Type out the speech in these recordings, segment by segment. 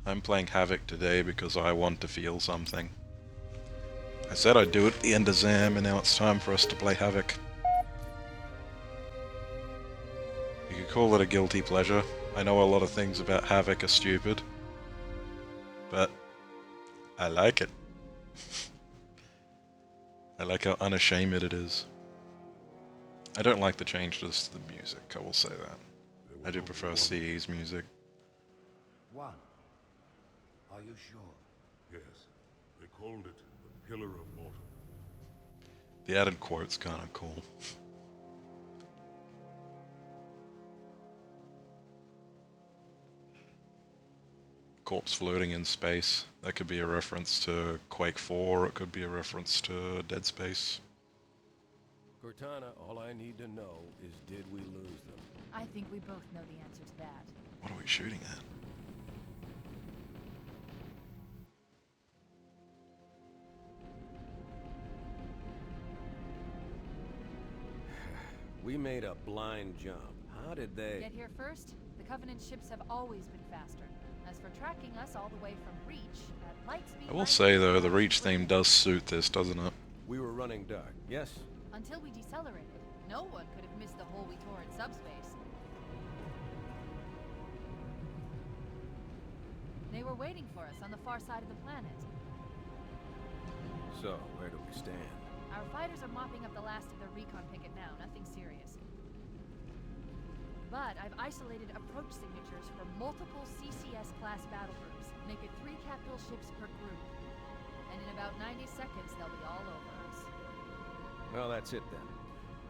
I'm playing Havoc today because I want to feel something. I said I'd do it at the end of Zam, and now it's time for us to play Havoc. You could call it a guilty pleasure. I know a lot of things about Havoc are stupid, but I like it. I like how unashamed it is. I don't like the changes to the music, I will say that. I do prefer CE's music. One. Are you sure? Yes. They called it the Pillar of Mortal. The added quote's kinda cool. Corpse floating in space. That could be a reference to Quake 4, or it could be a reference to Dead Space. Cortana, all I need to know is did we lose them? I think we both know the answer to that. What are we shooting at? We made a blind jump. How did they... Get here first? The Covenant ships have always been faster. As for tracking us all the way from Reach, at light speed... I will say though, the Reach theme does suit this, doesn't it? We were running dark, yes? Until we decelerated, no one could have missed the hole we tore in subspace. They were waiting for us on the far side of the planet. So, where do we stand? Our fighters are mopping up the last of the recon picket now, nothing serious. But I've isolated approach signatures for multiple CCS-class battle groups. Make it 3 capital ships per group. And in about 90 seconds, they'll be all over us. Well, that's it then.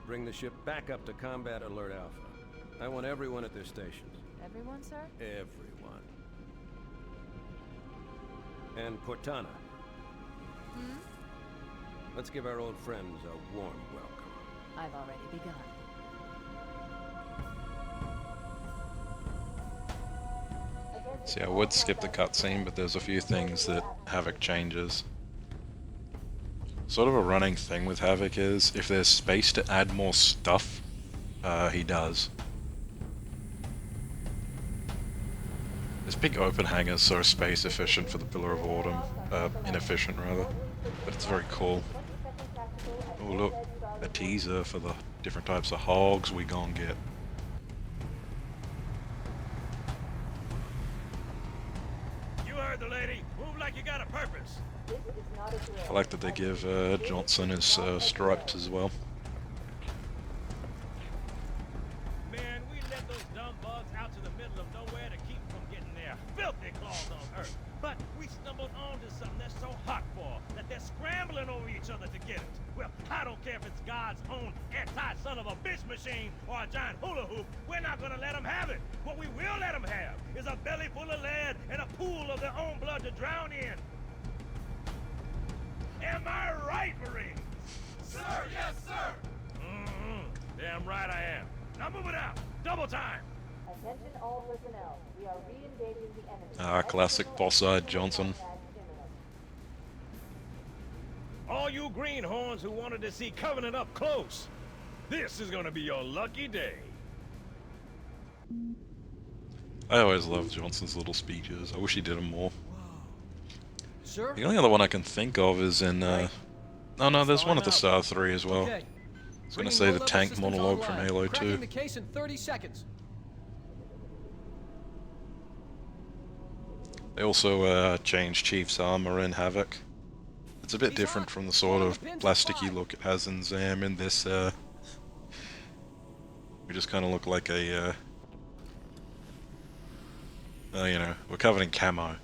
Bring the ship back up to Combat Alert Alpha. I want everyone at their stations. Everyone, sir? Everyone. And Cortana. Hmm? Let's give our old friends a warm welcome. I've already begun. See, I would skip the cutscene, but there's a few things that Havoc changes. Sort of a running thing with Havoc is, if there's space to add more stuff, he does. This big open hangar is so space efficient for the Pillar of Autumn, inefficient rather, but it's very cool. Oh look, a teaser for the different types of hogs we gon' get. You heard the lady. Move like you got a purpose. I like that they give Johnson his stripes as well. Man, we let those dumb bugs out to the middle of nowhere to keep from getting their filthy claws on Earth. But we stumbled onto something that's so hot for that they're scrambling over each other to get it. Well, I don't care if it's God's own anti-son of a bitch machine or a giant hula hoop. We're not gonna let them have it. What we will let them have is a belly full of lead and a pool of their own blood to drown in. Am I right, Marines? Sir, yes, sir! Damn right I am. Now move it out. Double time. Attention all personnel. We are re-engaging the enemy. Ah, classic boss-eyed Johnson. All you greenhorns who wanted to see Covenant up close, this is gonna be your lucky day. I always loved Johnson's little speeches. I wish he did them more. Sir? The only other one I can think of is in, oh no, there's one at the start of 3 as well. Okay. I was gonna say the tank monologue from Halo 2. Cracking the case in 30 seconds. They also changed Chief's armor in Havoc. It's a bit different from the sort of plasticky look it has in Zam. In this, we just kind of look like a, you know, we're covered in camo.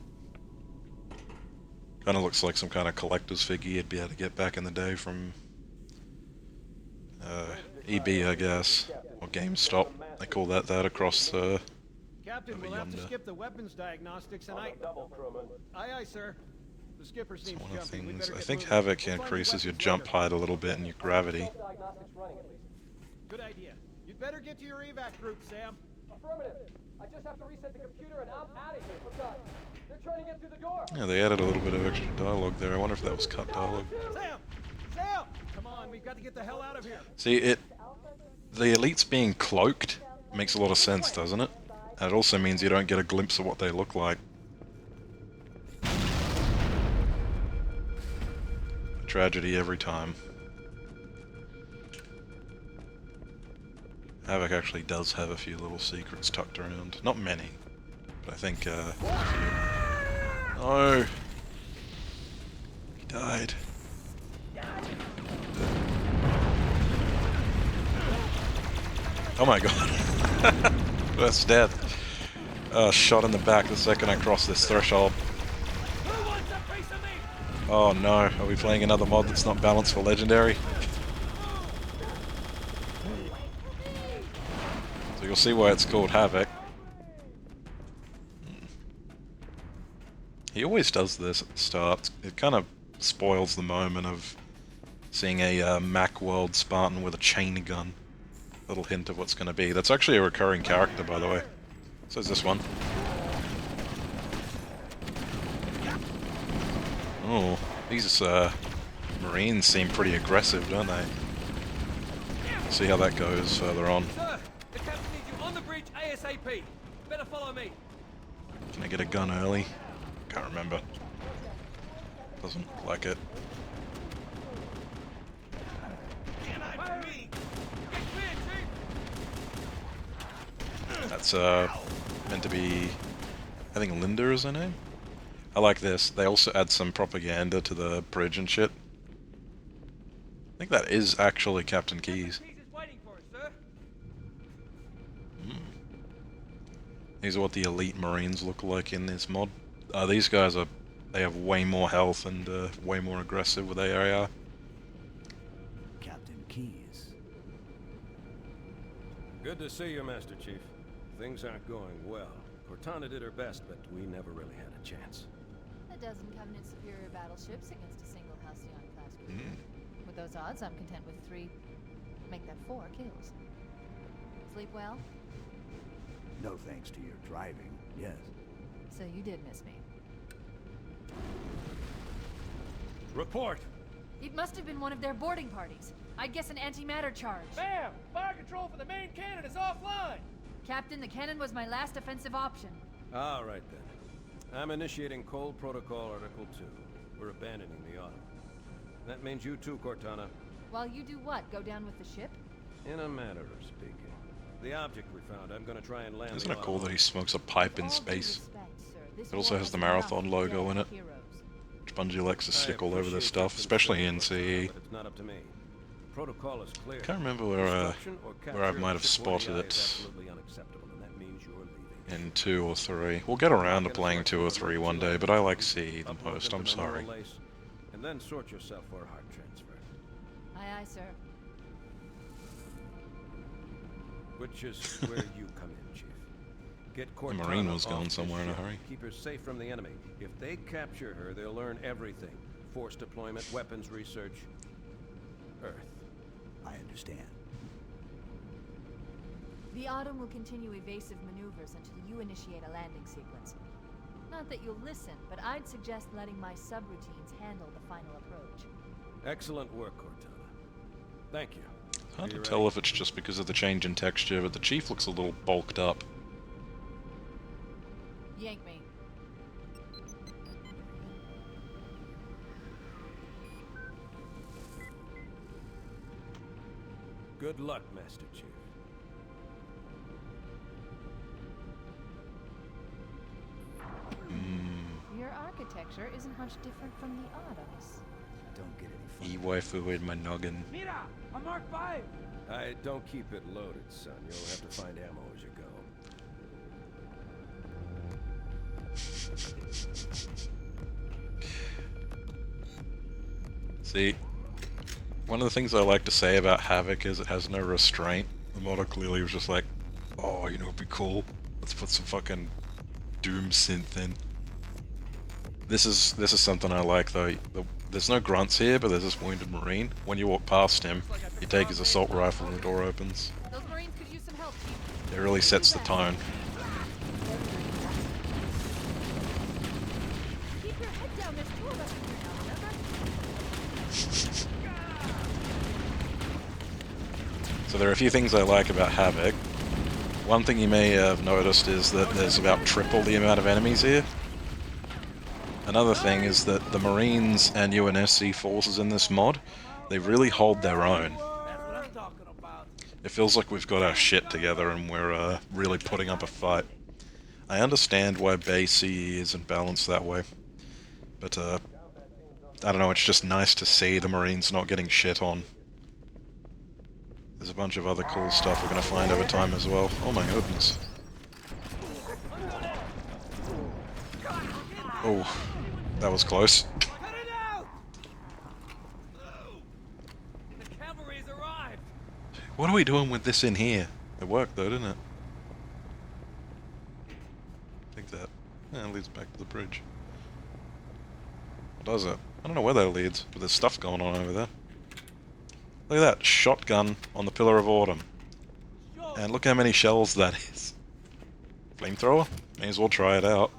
Kind of looks like some kind of collector's figure you'd be able to get back in the day from EB, I guess, or GameStop. They call that across Captain, over we'll have to yonder. skip the weapons diagnostics and Aye, aye, sir. The skipper It's seems one of the jumpy. We'd things. better I get think moving. Havoc We'll find increases the your weapons jump later. height a little bit and your gravity. Good idea. You'd better get to your evac group, Sam. Affirmative. I just have to reset the computer and I'm out of here. For God. They're trying to get through the door. Yeah, they added a little bit of extra dialogue there. I wonder if that was cut dialogue. Sam! Sam! Come on, we've got to get the hell out of here. See, the elites being cloaked makes a lot of sense, doesn't it? And it also means you don't get a glimpse of what they look like. tragedy every time. Havoc actually does have a few little secrets tucked around. Not many, but I think a few. No! He died. Oh my god. First death. Shot in the back the second I crossed this threshold. Oh no, are we playing another mod that's not balanced for legendary? So you'll see why it's called Havoc. He always does this at the start. It kind of spoils the moment of seeing a Mac World Spartan with a chain gun. Little hint of what's going to be. That's actually a recurring character, by the way. So is this one. Oh, these Marines seem pretty aggressive, don't they? See how that goes further on. Sir, the captain needs you on the bridge ASAP. Better follow me. Can I get a gun early? Can't remember. Doesn't look like it. That's meant to be, I think Linda is her name? I like this. They also add some propaganda to the bridge and shit. I think that is actually Captain Keyes. These are what the elite Marines look like in this mod. These guys are, they have way more health and way more aggressive with AR. Captain Keyes. Good to see you, Master Chief. Things aren't going well. Cortana did her best, but we never really had a chance. A dozen Covenant superior battleships against a single Halcyon-class cruiser. With those odds, I'm content with 3, make that 4 kills. Sleep well? No thanks to your driving, yes. So you did miss me. Report! It must have been one of their boarding parties. I'd guess an antimatter charge. Bam! Fire control for the main cannon is offline! Captain, the cannon was my last offensive option. All right, then. I'm initiating Cold Protocol Article 2. We're abandoning the Autumn. That means you too, Cortana. While you do what? Go down with the ship? In a manner of speaking. The object we found, I'm gonna try and land. Isn't it cool that he smokes a pipe in space? It also has the war Marathon logo in it. heroes. Which Bungie likes to stick all over their stuff, especially in CE. It's not up to me. Protocol is clear. Can't remember where I might have spotted it in 2 or 3. We'll get around to playing 2 or 3 one day, but I like CE the most, I'm sorry. And then sort yourself for a heart transfer. Aye, aye, sir. Which is where you come in, Chief. Get Cortana The Marine was off going this somewhere in a ship. hurry. Keep her safe from the enemy. If they capture her, they'll learn everything. Force deployment, weapons research, Earth. I understand. The Autumn will continue evasive maneuvers until you initiate a landing sequence. Not that you'll listen, but I'd suggest letting my subroutines handle the final approach. Excellent work, Cortana. Thank you. Hard to tell if it's just because of the change in texture, but the Chief looks a little bulked up. Yank me. Good luck, Master Chief. Your architecture isn't much different from the Autumn's. Don't get any fun. E-waifu in my noggin. Mira! A Mark V! I don't keep it loaded, son. You'll have to find ammo as you go. See, one of the things I like to say about Havoc is it has no restraint. The modder clearly was just like, oh, you know, it'd be cool. Let's put some fucking Doom synth in. This is something I like though. There's no grunts here, but there's this wounded Marine. When you walk past him, you take his assault rifle and the door opens. Those Marines could use some help, Chief. It really sets the tone. Keep your head down. There's 2 of us in here now, remember? So there are a few things I like about Havoc. One thing you may have noticed is that there's about triple the amount of enemies here. Another thing is that the Marines and UNSC forces in this mod, they really hold their own. It feels like we've got our shit together and we're really putting up a fight. I understand why base CE isn't balanced that way, but I don't know, it's just nice to see the Marines not getting shit on. There's a bunch of other cool stuff we're going to find over time as well. Oh my goodness. Oh, that was close. The cavalry's arrived. What are we doing with this in here? It worked though, didn't it? I think that leads back to the bridge. Or does it? I don't know where that leads, but there's stuff going on over there. Look at that, shotgun on the Pillar of Autumn. And look how many shells that is. Flamethrower? May as well try it out.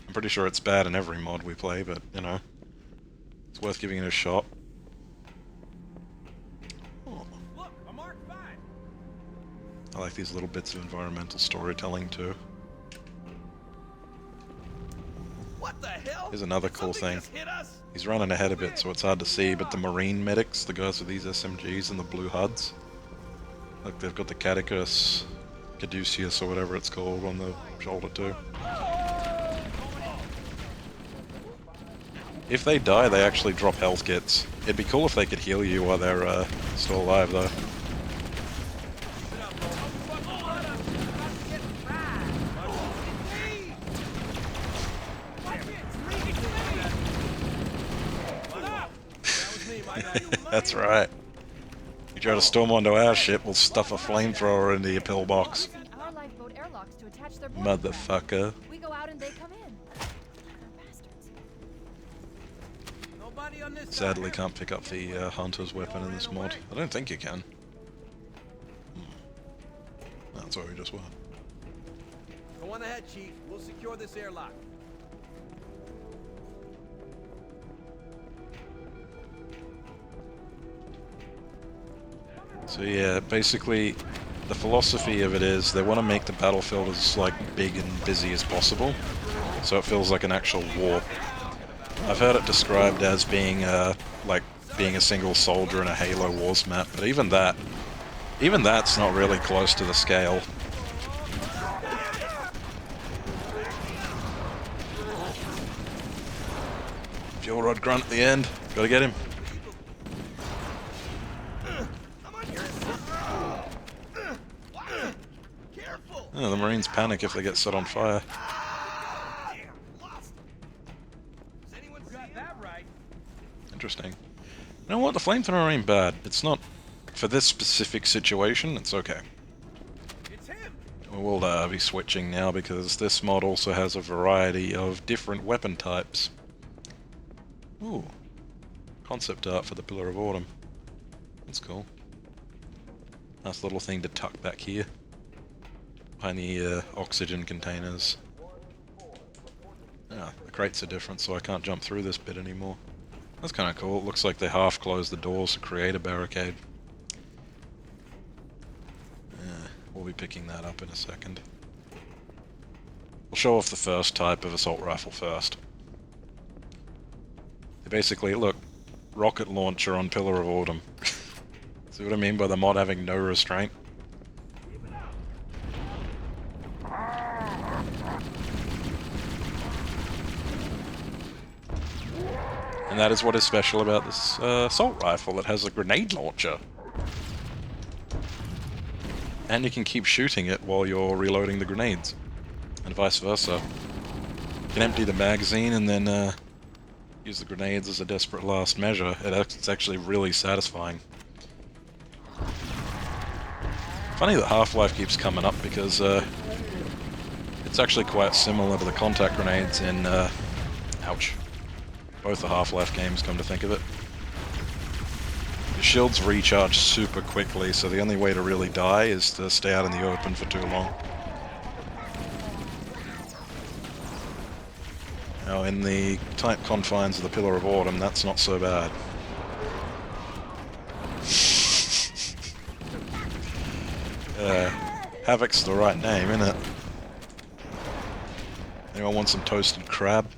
I'm pretty sure it's bad in every mod we play, but, you know, it's worth giving it a shot. Oh. I like these little bits of environmental storytelling too. What the hell? Here's another cool thing. He's running ahead a bit, so it's hard to see, but the Marine medics, the guys with these SMGs and the blue HUDs, look, they've got the Caduceus, or whatever it's called, on the shoulder too. If they die, they actually drop health kits. It'd be cool if they could heal you while they're still alive, though. That's right. You try to storm onto our ship, we'll stuff a flamethrower into your pillbox. Our lifeboat airlocks to attach their Motherfucker. We go out and they come in. Bastards. Nobody on this Sadly can't pick up the hunter's weapon in this mod. I don't think you can. That's where we just were. Go on ahead, Chief. We'll secure this airlock. So yeah, basically, the philosophy of it is they want to make the battlefield as like big and busy as possible, so it feels like an actual war. I've heard it described as being like being a single soldier in a Halo Wars map, but even that's not really close to the scale. Fuel rod grunt at the end, gotta get him. Oh, the Marines panic if they get set on fire. Interesting. You know what? The flamethrower ain't bad. It's not... For this specific situation, it's okay. We'll be switching now because this mod also has a variety of different weapon types. Ooh. Concept art for the Pillar of Autumn. That's cool. Nice little thing to tuck back here. Behind the oxygen containers. Ah, the crates are different, so I can't jump through this bit anymore. That's kind of cool. It looks like they half closed the doors to create a barricade. We'll be picking that up in a second. We'll show off the first type of assault rifle first. They basically, look, rocket launcher on Pillar of Autumn. See what I mean by the mod having no restraint? And that is what is special about this assault rifle. It has a grenade launcher. And you can keep shooting it while you're reloading the grenades. And vice versa. You can empty the magazine and then use the grenades as a desperate last measure. It's actually really satisfying. Funny that Half-Life keeps coming up because it's actually quite similar to the contact grenades in ouch. Both the Half-Life games, come to think of it. The shields recharge super quickly, so the only way to really die is to stay out in the open for too long. Now, in the tight confines of the Pillar of Autumn, that's not so bad. Havoc's the right name, isn't it? Anyone want some toasted crab?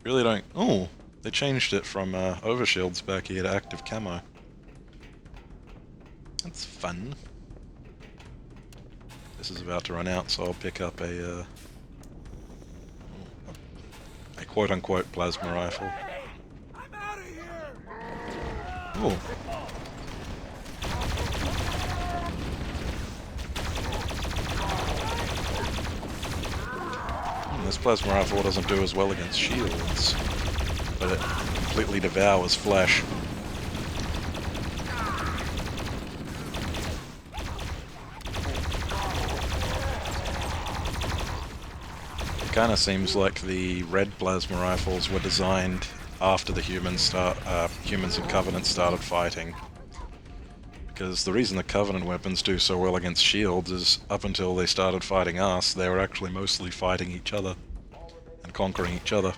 Really don't... Oh! They changed it from overshields back here to active camo. That's fun. This is about to run out, so I'll pick up a quote-unquote plasma rifle. I'm out of here! Ooh. This plasma rifle doesn't do as well against shields, but it completely devours flesh. It kind of seems like the red plasma rifles were designed after the humans and Covenant started fighting. Because the reason the Covenant weapons do so well against shields is up until they started fighting us, they were actually mostly fighting each other and conquering each other.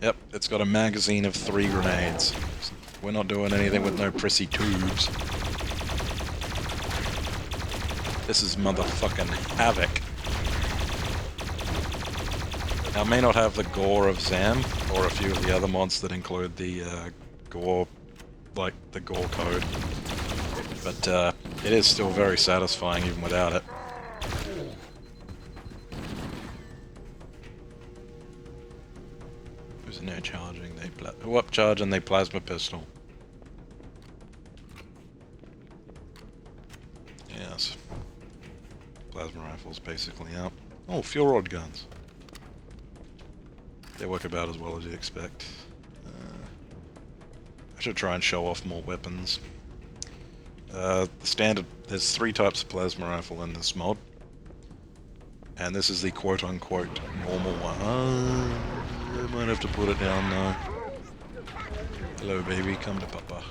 Yep, it's got a magazine of 3 grenades. We're not doing anything with no prissy tubes. This is motherfucking Havoc. Now, it may not have the gore of Zam, or a few of the other mods that include the gore, like the gore code, but it is still very satisfying even without it. Who's now charging? Who up charging the plasma pistol? Yes. Plasma rifles basically out. Oh, fuel rod guns. They work about as well as you'd expect. I should try and show off more weapons. The standard, there's 3 types of plasma rifle in this mod. And this is the quote-unquote normal one. I might have to put it down now. Hello baby, come to papa.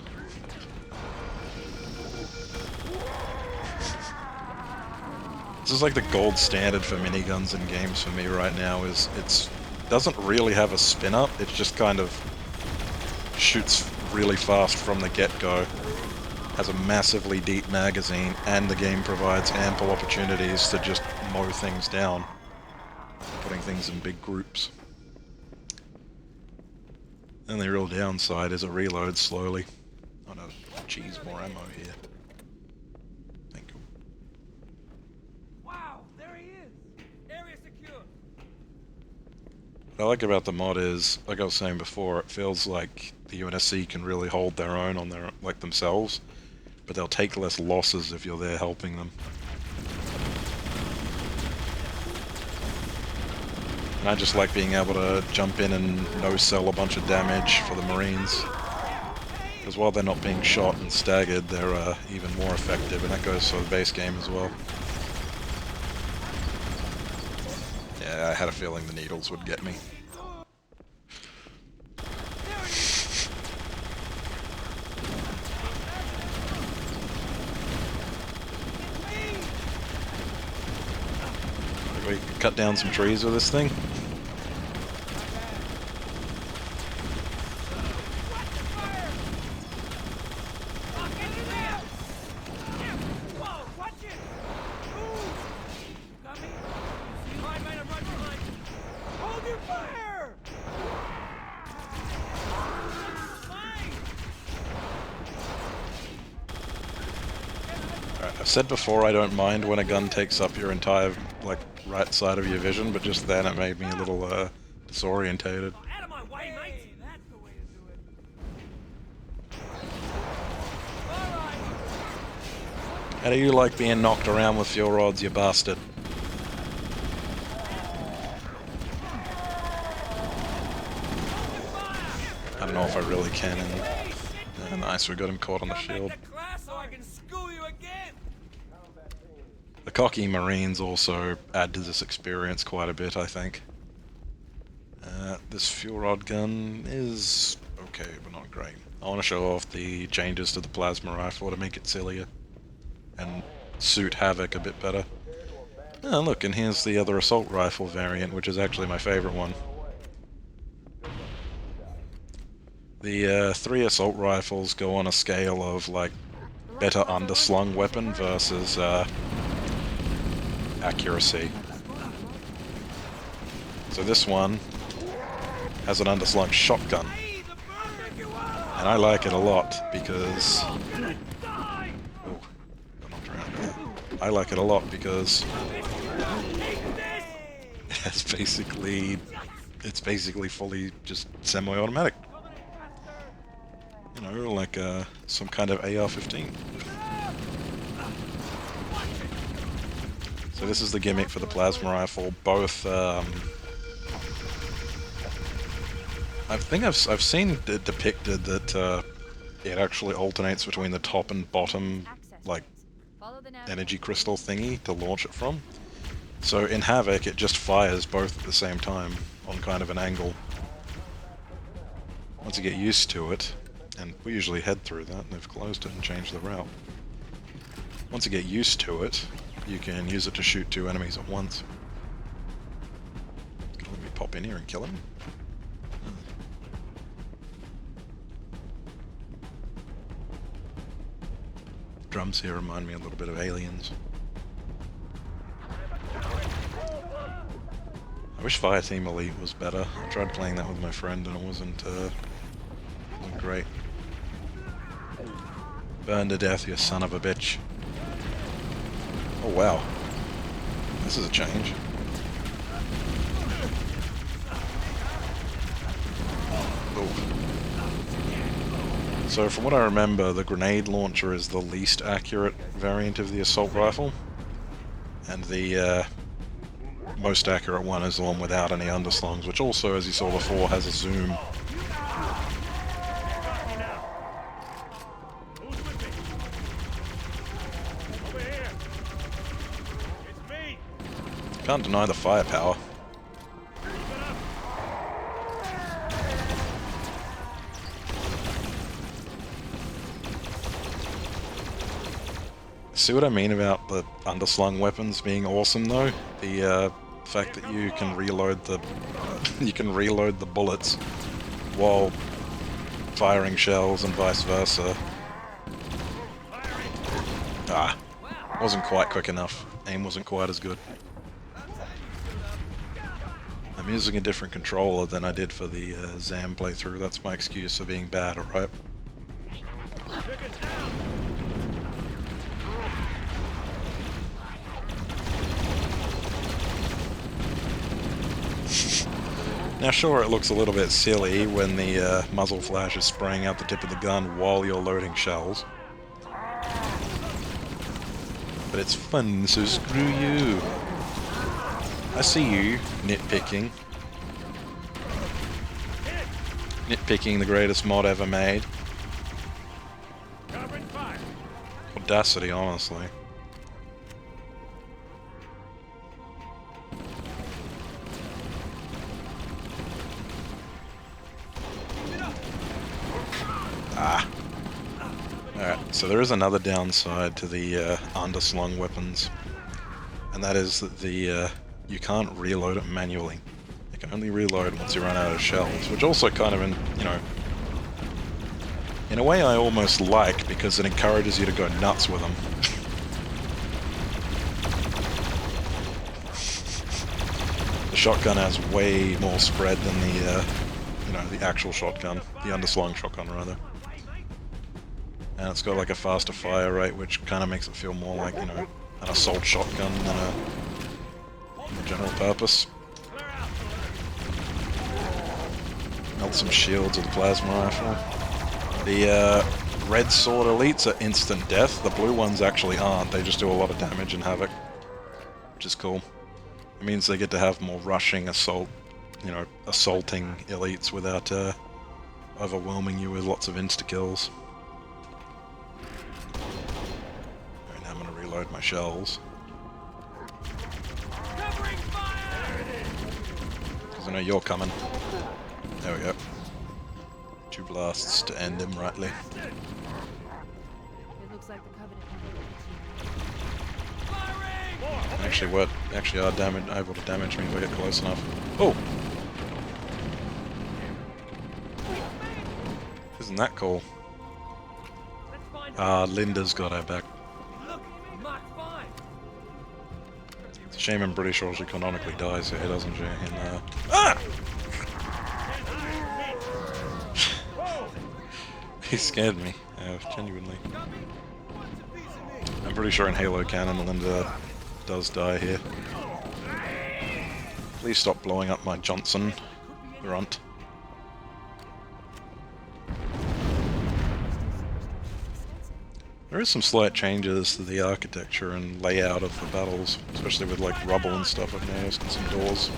This is like the gold standard for miniguns in games for me right now, is it's doesn't really have a spin up, it just kind of shoots really fast from the get-go, has a massively deep magazine, and the game provides ample opportunities to just mow things down, putting things in big groups. And the real downside is it reloads slowly. Oh no, geez, more ammo here. Thank you. Wow, there he is. Area secure. What I like about the mod is, like I was saying before, it feels like the UNSC can really hold their own on their, like themselves, but they'll take less losses if you're there helping them. And I just like being able to jump in and no-sell a bunch of damage for the Marines. Because while they're not being shot and staggered, they're even more effective, and that goes for the base game as well. Yeah, I had a feeling the needles would get me. We can cut down some trees with this thing. I've said before I don't mind when a gun takes up your entire, like, right side of your vision, but just then it made me a little, disorientated. Out of my way, mate. That's the way to do it. All right. How do you like being knocked around with fuel rods, you bastard? I don't know if I really can. Nice, we got him caught on the shield. The cocky Marines also add to this experience quite a bit, I think. This fuel rod gun is okay, but not great. I want to show off the changes to the plasma rifle to make it sillier and suit Havoc a bit better. Oh, look, and here's the other assault rifle variant, which is actually my favorite one. The 3 assault rifles go on a scale of, like, better underslung weapon versus accuracy. So this one has an underslung shotgun, and I like it a lot because... Oh, got knocked around there. I like it a lot because it's basically fully just semi-automatic. You know, like some kind of AR-15. So this is the gimmick for the plasma rifle. Both, I think I've seen it depicted that it actually alternates between the top and bottom, like, energy crystal thingy to launch it from. So in Havoc, it just fires both at the same time on kind of an angle. Once you get used to it, and we usually head through that, and they've closed it and changed the route. Once you get used to it, you can use it to shoot 2 enemies at once. Can let me pop in here and kill him? Drums here remind me a little bit of Aliens. I wish Fireteam Elite was better. I tried playing that with my friend and it wasn't great. Burn to death, you son of a bitch. Oh wow. This is a change. Oh. So from what I remember, the grenade launcher is the least accurate variant of the assault rifle. And the most accurate one is the one without any underslungs, which also, as you saw before, has a zoom. Can't deny the firepower. See what I mean about the underslung weapons being awesome though? The fact that you can reload the bullets while firing shells and vice versa. Ah, wasn't quite quick enough. Aim wasn't quite as good. I'm using a different controller than I did for the Zam playthrough. That's my excuse for being bad, alright? Now sure, it looks a little bit silly when the muzzle flash is spraying out the tip of the gun while you're loading shells. But it's fun, so screw you. I see you, nitpicking. Nitpicking the greatest mod ever made. Audacity, honestly. Ah. Alright, so there is another downside to the underslung weapons. And that is that the you can't reload it manually. You can only reload once you run out of shells, which also kind of, in a way I almost like, because it encourages you to go nuts with them. The shotgun has way more spread than the actual shotgun, the underslung shotgun rather. And it's got like a faster fire rate, which kind of makes it feel more like, an assault shotgun than a general purpose. Melt some shields with the plasma rifle. The red sword elites are instant death. The blue ones actually aren't. They just do a lot of damage in Havoc, which is cool. It means they get to have more rushing assault, assaulting elites without overwhelming you with lots of insta-kills. Alright, now I'm going to reload my shells. Because I know you're coming. There we go. 2 blasts to end him rightly. It looks like the Covenant Actually are able to damage me if I get close enough. Oh! Isn't that cool? Linda's got our back. Look, Mach 5. It's a shame I'm pretty sure she canonically dies here, doesn't she? In Ah! He scared me, genuinely. I'm pretty sure in Halo canon Linda does die here. Please stop blowing up my Johnson grunt. There is some slight changes to the architecture and layout of the battles, especially with like rubble and stuff I've noticed, and some doors.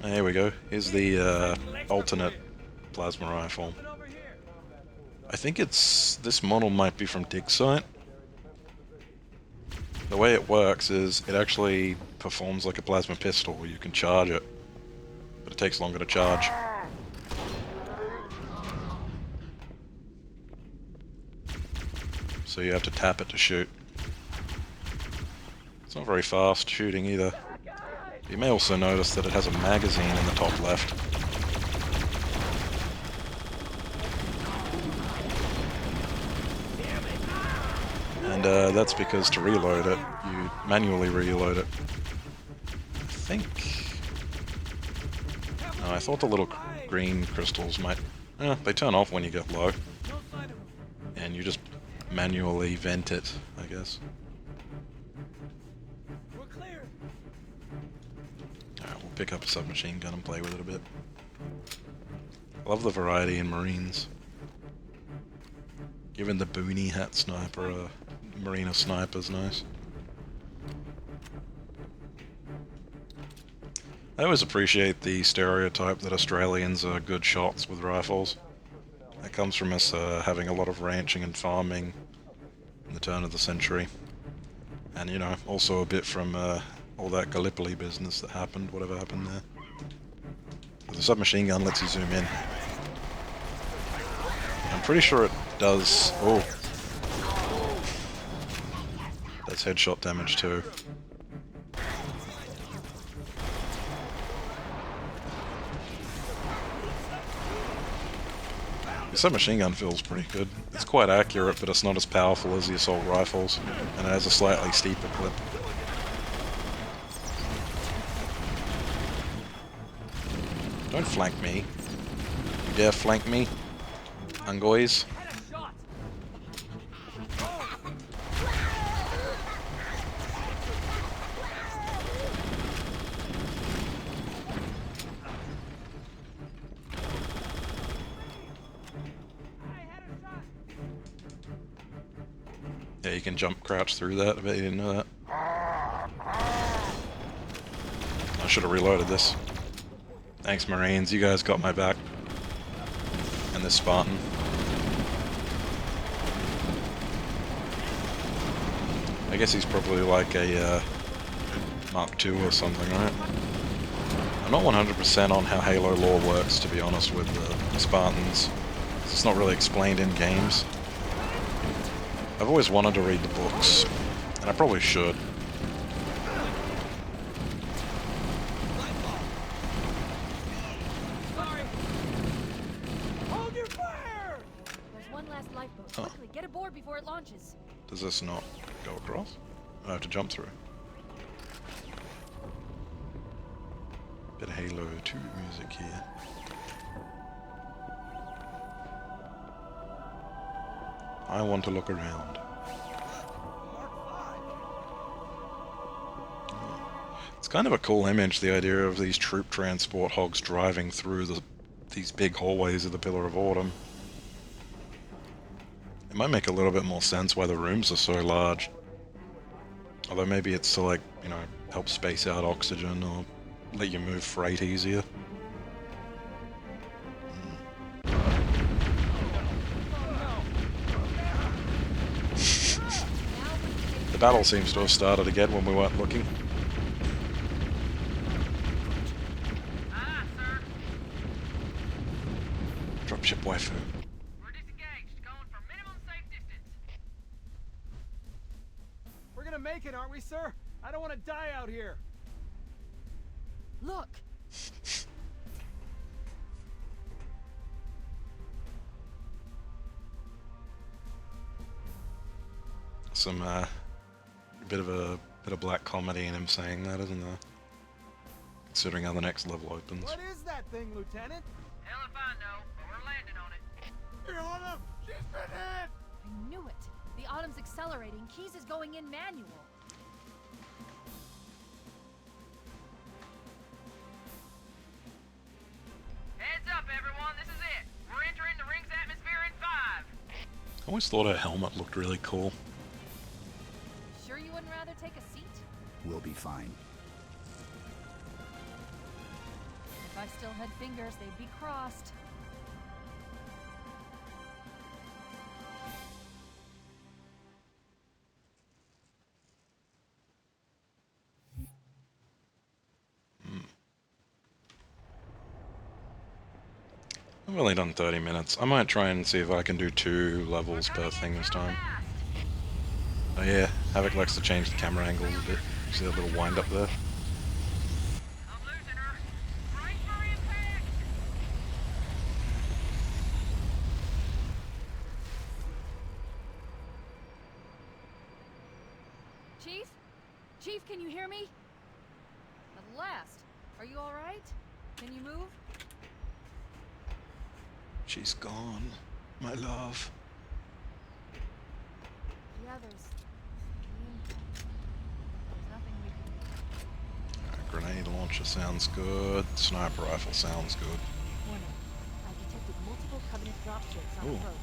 Here we go. Here's the alternate plasma rifle. I think this model might be from Dig Site. The way it works is it actually performs like a plasma pistol where you can charge it, but it takes longer to charge. So you have to tap it to shoot. It's not very fast shooting either. You may also notice that it has a magazine in the top left. And that's because to reload it, you manually reload it. I think... No, I thought the little green crystals might... they turn off when you get low. And you just manually vent it, I guess. Alright, we'll pick up a submachine gun and play with it a bit. I love the variety in Marines. Given the boonie hat sniper, Marina sniper's nice. I always appreciate the stereotype that Australians are good shots with rifles. That comes from us having a lot of ranching and farming in the turn of the century. And, you know, also a bit from all that Gallipoli business that happened, whatever happened there. But the submachine gun lets you zoom in. I'm pretty sure it does... Oh! Does headshot damage too. The submachine gun feels pretty good. It's quite accurate, but it's not as powerful as the assault rifles, and it has a slightly steeper clip. Don't flank me. You dare flank me? Angoys? Yeah, you can jump crouch through that. I bet you didn't know that. I should have reloaded this. Thanks, Marines. You guys got my back. And this Spartan. I guess he's probably like a Mark II or something, right? I'm not 100% on how Halo lore works, to be honest, with the Spartans. It's not really explained in games. I've always wanted to read the books, and I probably should. Sorry. Hold your fire! There's one last lifeboat. Oh. Quickly, get aboard before it launches. Does this not go across? I have to jump through. Bit of Halo 2 music here. I want to look around. It's kind of a cool image, the idea of these troop transport hogs driving through these big hallways of the Pillar of Autumn. It might make a little bit more sense why the rooms are so large. Although maybe it's to, like, you know, help space out oxygen or let you move freight easier. The battle seems to have started again when we weren't looking. Aye, sir. Dropship waifu. We're disengaged, going for minimum safe distance. We're gonna make it, aren't we, sir? I don't want to die out here. Look! Some bit of black comedy in him saying that, isn't there? Considering how the next level opens. What is that thing, Lieutenant? Hell if I know, but we're landing on it. You're on him! She's been hit! I knew it! The Autumn's accelerating. Keys is going in manual. Heads up, everyone, this is it. We're entering the ring's atmosphere in 5. I always thought her helmet looked really cool. Sure you wouldn't rather take a seat? We'll be fine. If I still had fingers, they'd be crossed. I've only done 30 minutes. I might try and see if I can do 2 levels per thing this time. Oh yeah, Havoc likes to change the camera angles a bit. See that little wind up there? I'm losing her. Brace for impact. Chief? Chief, can you hear me? At last. Are you alright? Can you move? She's gone, my love. Yeah, there's nothing we can do. Grenade launcher sounds good. Sniper rifle sounds good. Warning. I detected multiple Covenant dropships on Ooh, approach.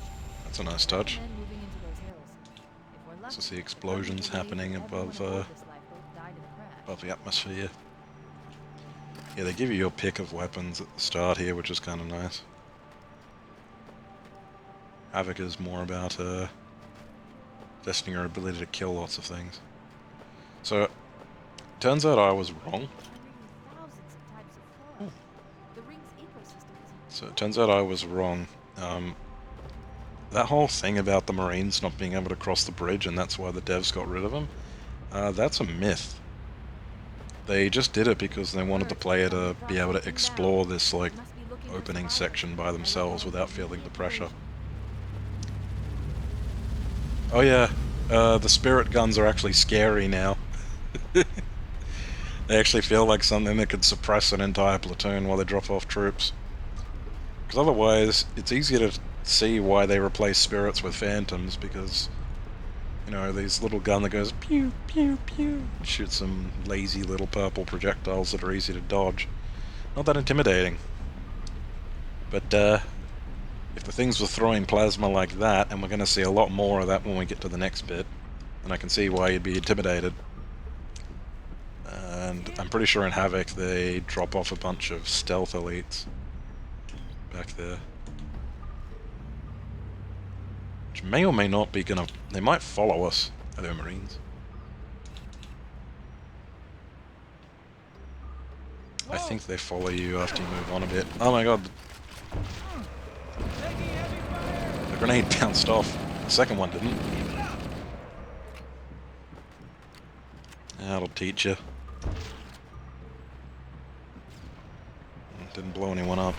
that's a nice touch. Recommend moving into those hills. If we're lucky, So see explosions happening above everyone aboard this lifeboat died in the crash. above the atmosphere. Yeah, they give you your pick of weapons at the start here, which is kind of nice. Havoc is more about testing your ability to kill lots of things. So, turns out I was wrong. Thousands of types of flora. The ring's ecosystem is So it turns out I was wrong. That whole thing about the Marines not being able to cross the bridge and that's why the devs got rid of them, that's a myth. They just did it because they wanted the player to be able to explore this like opening section by themselves without feeling the pressure. Oh yeah, the spirit guns are actually scary now. They actually feel like something that could suppress an entire platoon while they drop off troops. Because otherwise, it's easier to see why they replace spirits with phantoms, because, you know, these little gun that goes pew, pew, pew, shoots some lazy little purple projectiles that are easy to dodge. Not that intimidating. But, if the things were throwing plasma like that, and we're going to see a lot more of that when we get to the next bit, then I can see why you'd be intimidated. And I'm pretty sure in Havoc they drop off a bunch of stealth elites back there. Which may or may not be gonna... They might follow us, other Marines. I think they follow you after you move on a bit. Oh my god. The grenade bounced off. The second one didn't. That'll teach you. Didn't blow anyone up.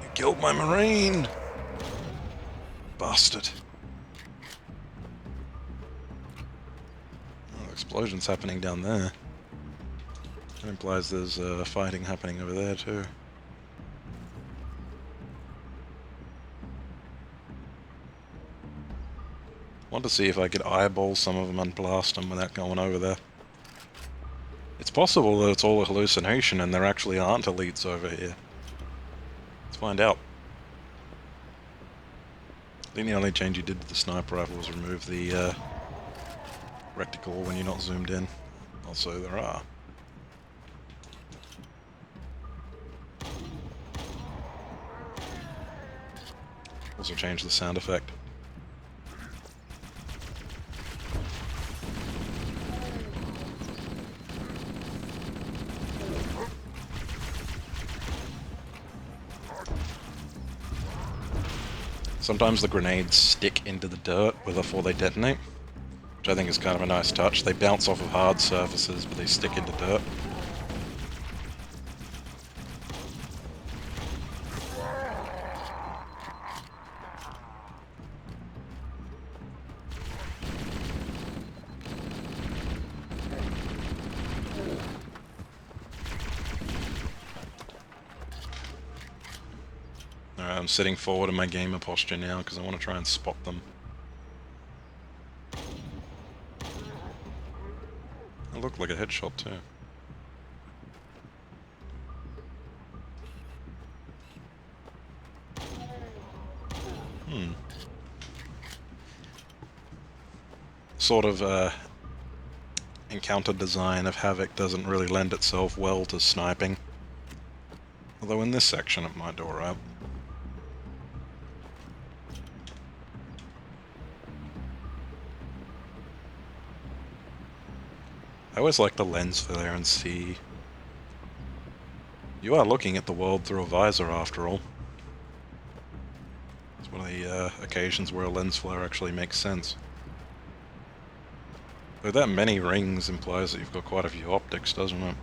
You killed my Marine! Bastard. Oh, explosions happening down there. That implies there's fighting happening over there too. Want to see if I could eyeball some of them and blast them without going over there. It's possible that it's all a hallucination and there actually aren't elites over here. Let's find out. I think the only change you did to the sniper rifle was remove the reticle when you're not zoomed in. Also, there are. Also change the sound effect. Sometimes the grenades stick into the dirt before they detonate, which I think is kind of a nice touch. They bounce off of hard surfaces, but they stick into dirt. Alright, I'm sitting forward in my gamer posture now because I want to try and spot them. It looked like a headshot too. Sort of encounter design of Havoc doesn't really lend itself well to sniping. Although in this section it might do alright. I always like the lens flare and see. You are looking at the world through a visor after all. It's one of the occasions where a lens flare actually makes sense. Though that many rings implies that you've got quite a few optics, doesn't it?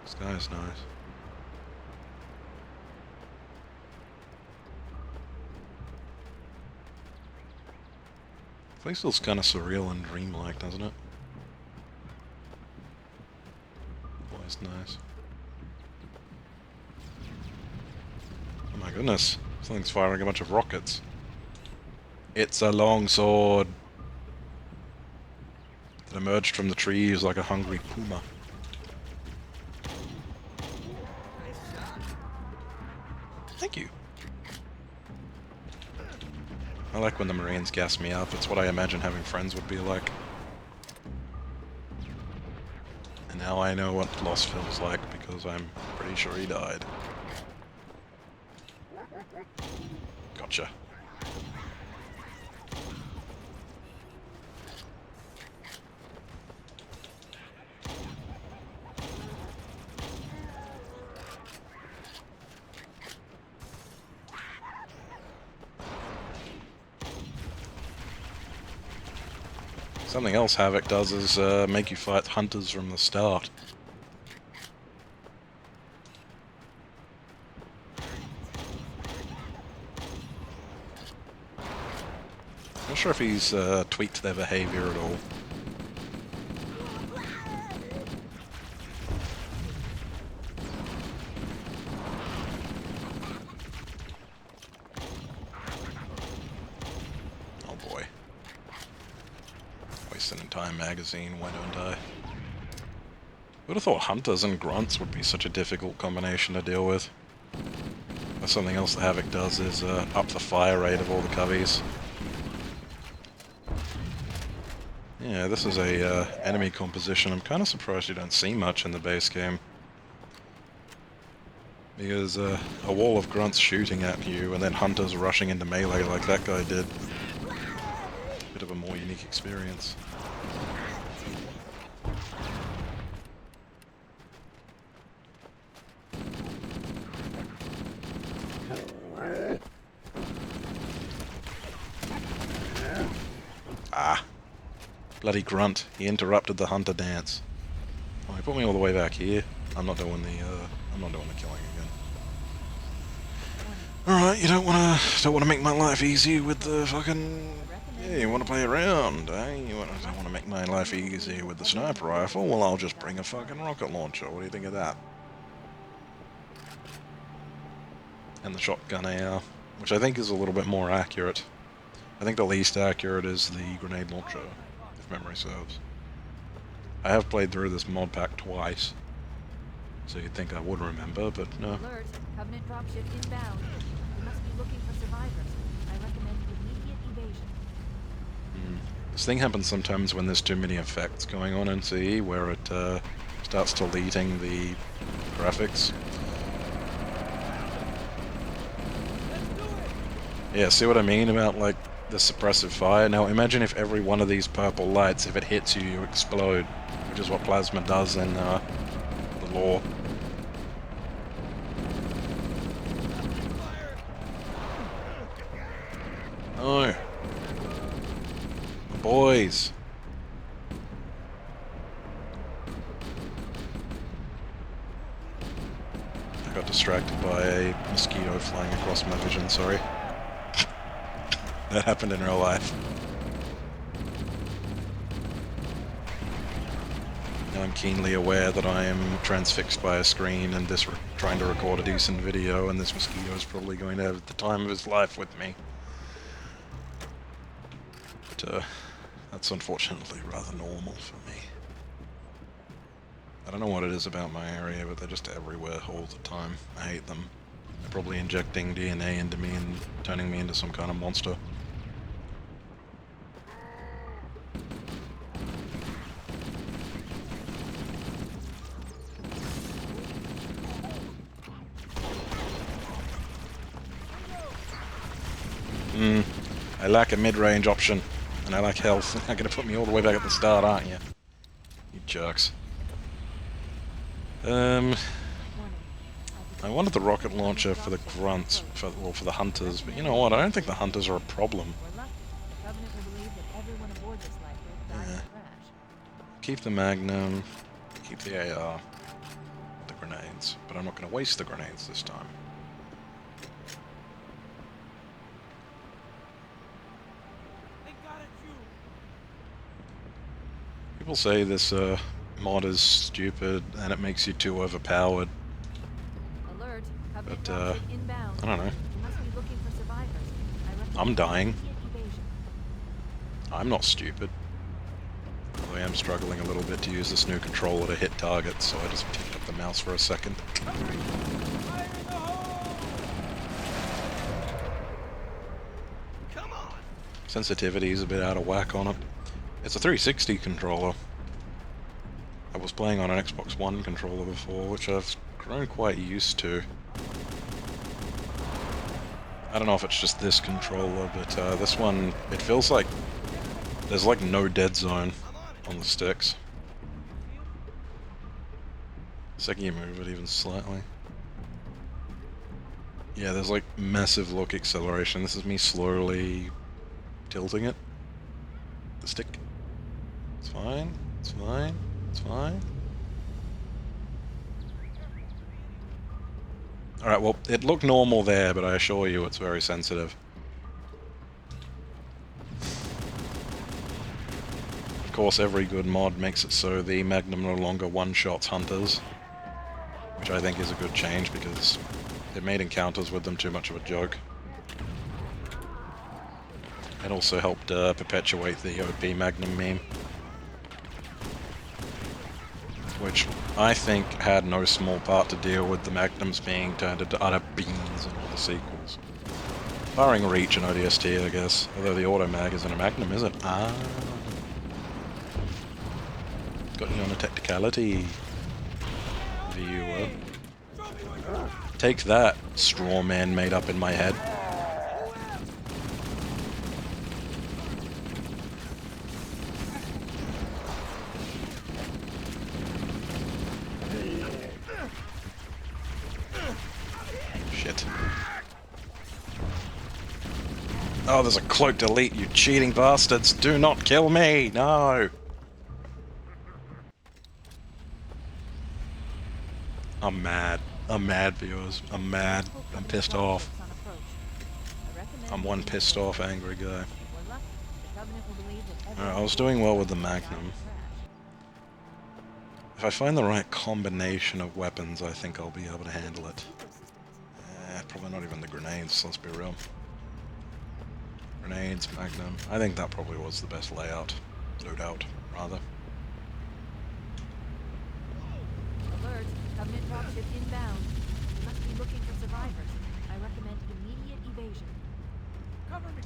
This guy's nice. The place feels kind of surreal and dreamlike, doesn't it? Always nice. Oh my goodness, something's firing a bunch of rockets. It's a longsword that emerged from the trees like a hungry puma. Thank you. I like when the Marines gas me up. It's what I imagine having friends would be like. And now I know what loss feels like because I'm pretty sure he died. Gotcha. Something else Havoc does is make you fight hunters from the start. Not sure if he's tweaked their behavior at all. Oh boy. Wasting an entire magazine, why don't I? Would have thought hunters and grunts would be such a difficult combination to deal with. But something else that Havoc does is up the fire rate of all the coveys. Yeah, this is a enemy composition. I'm kind of surprised you don't see much in the base game. Because a wall of grunts shooting at you and then hunters rushing into melee like that guy did. Bit of a more unique experience. Ah. Bloody grunt. He interrupted the hunter dance. Oh, he put me all the way back here. I'm not doing the killing again. Alright, you don't wanna make my life easy with the fucking... Yeah, you wanna play around, eh? Don't wanna make my life easy with the sniper rifle? Well, I'll just bring a fucking rocket launcher. What do you think of that? And the shotgun AR, which I think is a little bit more accurate. I think the least accurate is the grenade launcher, if memory serves. I have played through this mod pack twice, so you'd think I would remember, but no. Alert! Covenant dropship inbound. We must be looking This thing happens sometimes when there's too many effects going on in CE, where it starts deleting the graphics. Yeah, see what I mean about, like, the suppressive fire? Now imagine if every one of these purple lights, if it hits you, you explode, which is what plasma does in the lore. Oh. Boys. I got distracted by a mosquito flying across my vision, sorry. That happened in real life. Now I'm keenly aware that I am transfixed by a screen and trying to record a decent video, and this mosquito is probably going to have the time of his life with me. But that's unfortunately rather normal for me. I don't know what it is about my area, but they're just everywhere all the time. I hate them. They're probably injecting DNA into me and turning me into some kind of monster. I lack a mid-range option, and I lack health. You're gonna put me all the way back at the start, aren't you? You jerks. I wanted the rocket launcher for the grunts, for the hunters, but you know what? I don't think the hunters are a problem. Yeah. Keep the magnum, keep the AR, the grenades, but I'm not going to waste the grenades this time. People say this mod is stupid and it makes you too overpowered. But I don't know. I'm dying. I'm not stupid. Although I am struggling a little bit to use this new controller to hit targets, so I just picked up the mouse for a second. Sensitivity's a bit out of whack on it. It's a 360 controller. I was playing on an Xbox One controller before, which I've grown quite used to. I don't know if it's just this controller, but this one, it feels like there's like no dead zone on the sticks. The second you move it even slightly. Yeah, there's like massive lock acceleration. This is me slowly tilting it. The stick. It's fine, it's fine, it's fine. Alright, well, it looked normal there, but I assure you it's very sensitive. Of course, every good mod makes it so the Magnum no longer one-shots hunters, which I think is a good change because it made encounters with them too much of a joke. It also helped perpetuate the OP Magnum meme, which I think had no small part to deal with the Magnums being turned into utter beans in all the sequels. Barring Reach and ODST, I guess. Although the Auto Mag isn't a Magnum, is it? Ah. Got you on a technicality, viewer. Take that, straw man made up in my head. Shit. Oh, there's a cloaked elite, you cheating bastards! Do not kill me! No! I'm mad. I'm mad, viewers. I'm mad. I'm pissed off. I'm one pissed off, angry guy. Alright, I was doing well with the Magnum. If I find the right combination of weapons, I think I'll be able to handle it. Probably not even the grenades, let's be real. Grenades, Magnum. I think that probably was the best layout. Loadout, rather. Alert! Covenant dropship inbound. You must be looking for survivors. I recommend immediate evasion. Cover me.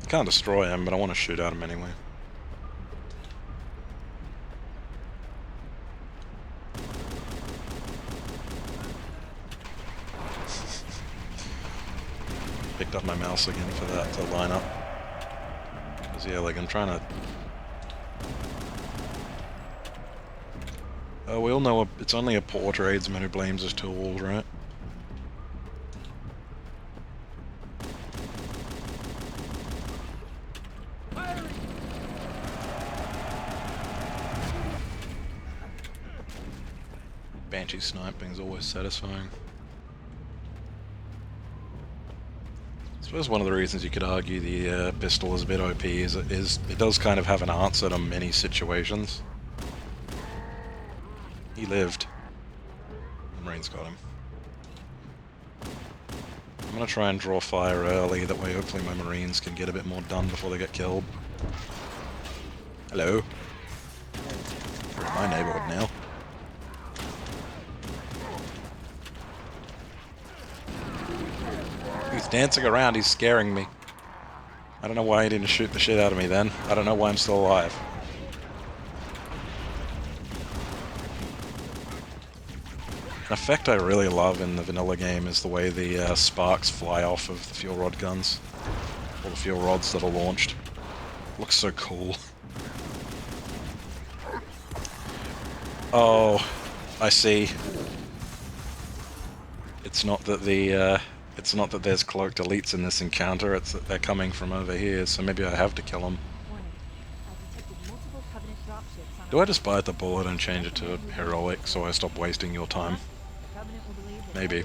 Can't destroy him, but I want to shoot at him anyway. Picked up my mouse again for that to line up. Because yeah, like I'm trying to... we all know it's only a poor tradesman who blames his tools, right? Banshee sniping is always satisfying. I suppose one of the reasons you could argue the pistol is a bit OP is it does kind of have an answer to many situations. He lived. The Marine's got him. I'm gonna try and draw fire early, that way hopefully my Marines can get a bit more done before they get killed. Hello. You're in my neighborhood now. He's dancing around, he's scaring me. I don't know why he didn't shoot the shit out of me then. I don't know why I'm still alive. An effect I really love in the vanilla game is the way the sparks fly off of the fuel rod guns. Or the fuel rods that are launched. Looks so cool. Oh, I see. It's not that there's cloaked elites in this encounter, it's that they're coming from over here, so maybe I have to kill them. Do I just bite the bullet and change it to heroic so I stop wasting your time? Maybe.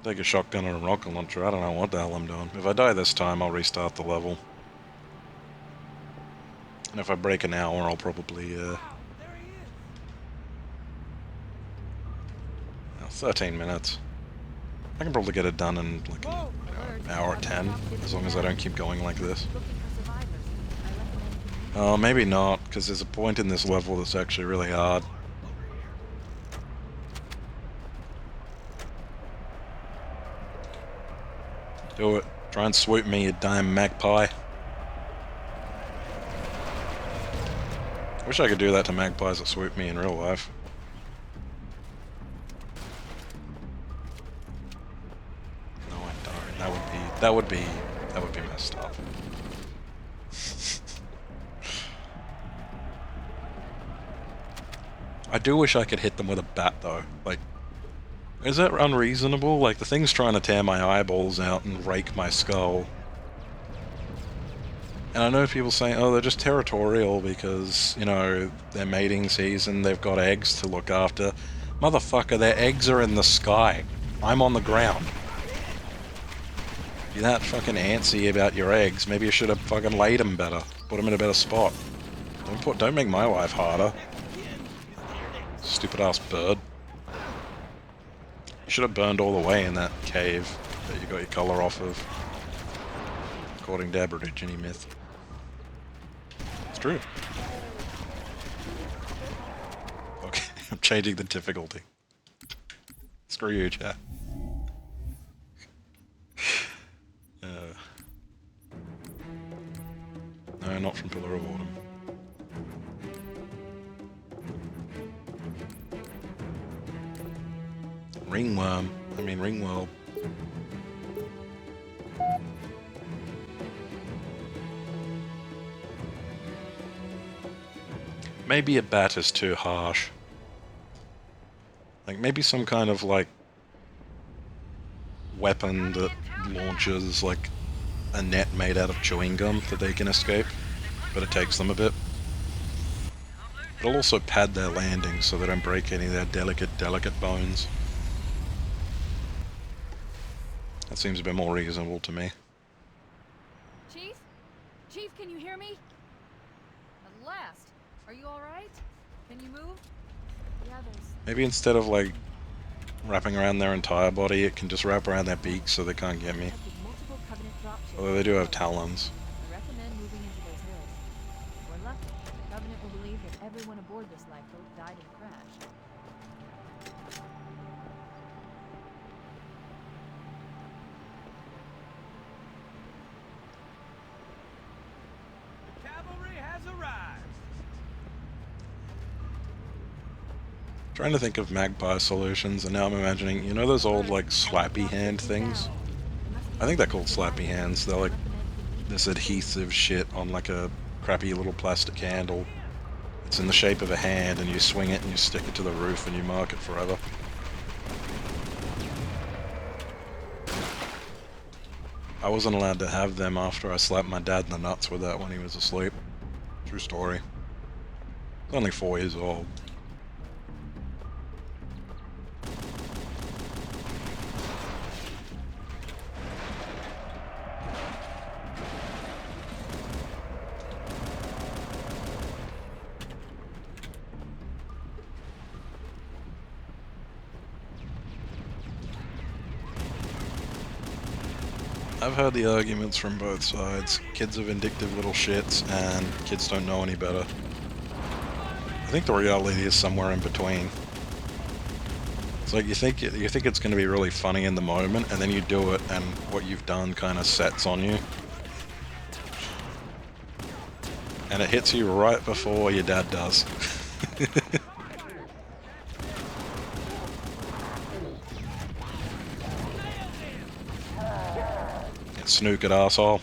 Take a shotgun and a rocket launcher, I don't know what the hell I'm doing. If I die this time, I'll restart the level. And if I break an hour, I'll probably, 13 minutes. I can probably get it done in like an hour 10, as long as I don't keep going like this. Oh, maybe not, because there's a point in this level that's actually really hard. Do it. Try and swoop me, you damn magpie. Wish I could do that to magpies that swoop me in real life. No, I don't. That would be messed up. I do wish I could hit them with a bat though. Like, is that unreasonable? Like, the thing's trying to tear my eyeballs out and rake my skull. And I know people saying, oh, they're just territorial because, you know, their mating season, they've got eggs to look after. Motherfucker, their eggs are in the sky. I'm on the ground. If you're that fucking antsy about your eggs, maybe you should have fucking laid them better. Put them in a better spot. Don't make my life harder. Stupid ass bird. You should have burned all the way in that cave that you got your color off of. According to Aborigine myth. It's true. Okay, I'm changing the difficulty. Screw you, chat. No, not from Pillar of Autumn. Ringworm. I mean ringworm. Maybe a bat is too harsh. Like, maybe some kind of, like, weapon that launches, like, a net made out of chewing gum that they can escape, but it takes them a bit. It'll also pad their landing so they don't break any of their delicate bones. That seems a bit more reasonable to me. Chief? Chief, can you hear me? At last. Are you alright? Can you move? Yeah, there's... Maybe instead of, like, wrapping around their entire body, it can just wrap around their beak so they can't get me. Although they do have talons. I recommend moving into those hills. We're lucky. The Covenant will believe that everyone aboard this lifeboat died in a crash. Trying to think of magpie solutions, and now I'm imagining, you know those old, like, slappy hand things? I think they're called slappy hands. They're like this adhesive shit on like a crappy little plastic handle. It's in the shape of a hand, and you swing it and you stick it to the roof and you mark it forever. I wasn't allowed to have them after I slapped my dad in the nuts with that when he was asleep. True story. I was only 4 years old. I've heard the arguments from both sides. Kids are vindictive little shits, and kids don't know any better. I think the reality is somewhere in between. It's like you think it's going to be really funny in the moment, and then you do it, and what you've done kind of sets on you. And it hits you right before your dad does. Snook it, asshole.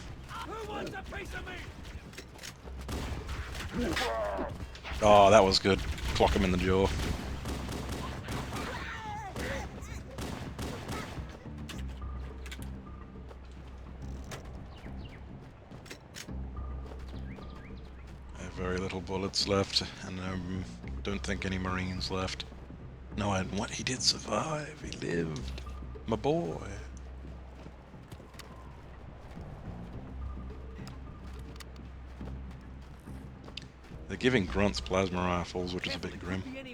Oh, that was good. Clock him in the jaw. I have very little bullets left, and don't think any Marines left. No, what? He did survive. He lived. My boy. They're giving grunts plasma rifles, which is a bit grim. I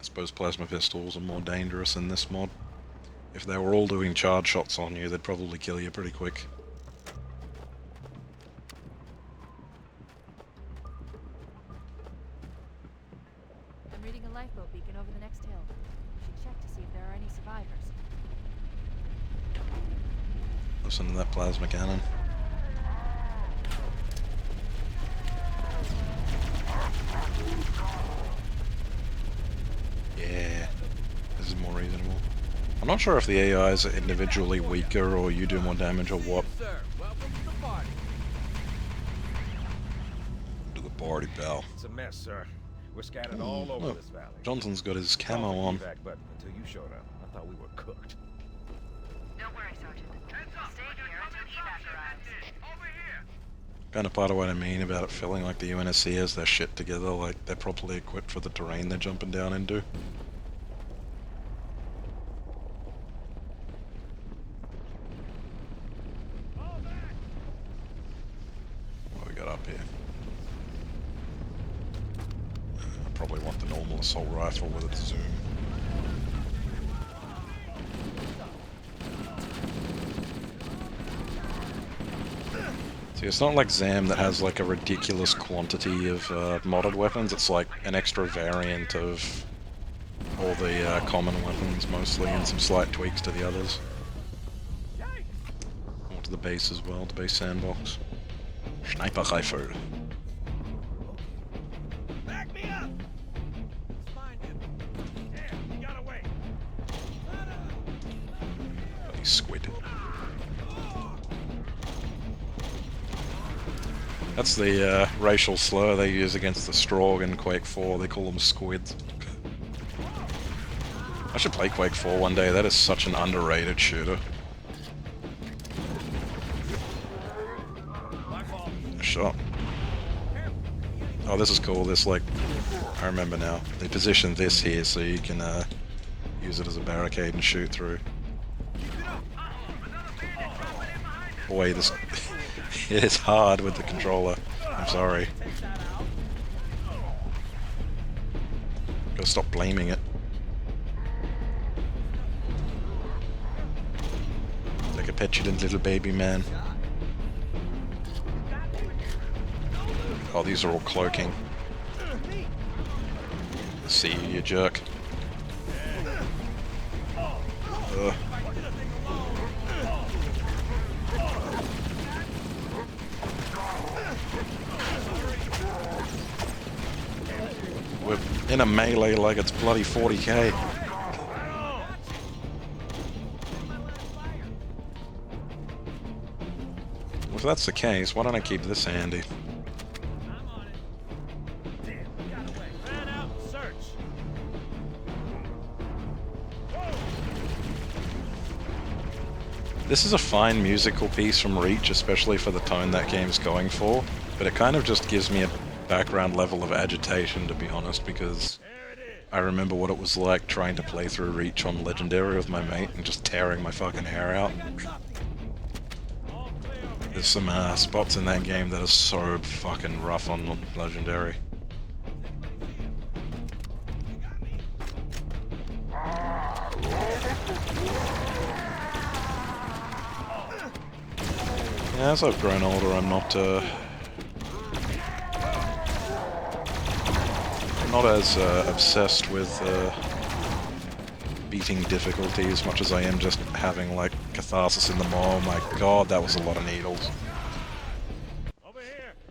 suppose plasma pistols are more dangerous in this mod. If they were all doing charge shots on you, they'd probably kill you pretty quick. I'm reading a lifeboat beacon over the next hill. We should check to see if there are any survivors. Listen to that plasma cannon. Yeah, this is more reasonable. I'm not sure if the AIs are individually weaker or you do more damage or what. To the party, pal. It's a mess, sir. We're scattered all over this valley. Johnson's got his camo on. But until you showed up, I thought we were cooked. Don't worry, Sergeant. Stay here until evac arrives. Kind of part of what I mean about it feeling like the UNSC has their shit together, like they're properly equipped for the terrain they're jumping down into. What we got up here? I probably want the normal assault rifle with its zoom. See, it's not like ZAM that has like a ridiculous quantity of modded weapons. It's like an extra variant of all the common weapons mostly, and some slight tweaks to the others. Or to the base as well, the base sandbox. Sniper rifle. Back me up! Damn, you got away. Bloody squid. That's the racial slur they use against the Strogg in Quake 4. They call them squids. I should play Quake 4 one day. That is such an underrated shooter. A shot. Oh, this is cool. This, like, I remember now. They positioned this here so you can use it as a barricade and shoot through. Boy, this... It is hard with the controller. I'm sorry. Gotta stop blaming it. Like a petulant little baby man. Oh, these are all cloaking. See you, you jerk. Ugh. we're in a melee like it's bloody 40k. If that's the case, why don't I keep this handy? I'm on it. Damn, we got away. Fan out and search. This is a fine musical piece from Reach, especially for the tone that game's going for, but it kind of just gives me a background level of agitation, to be honest, because I remember what it was like trying to play through Reach on Legendary with my mate and just tearing my fucking hair out. There's some spots in that game that are so fucking rough on Legendary. Yeah, as I've grown older, I'm not as obsessed with beating difficulty as much as I am just having like catharsis in them. Oh my god, that was a lot of needles.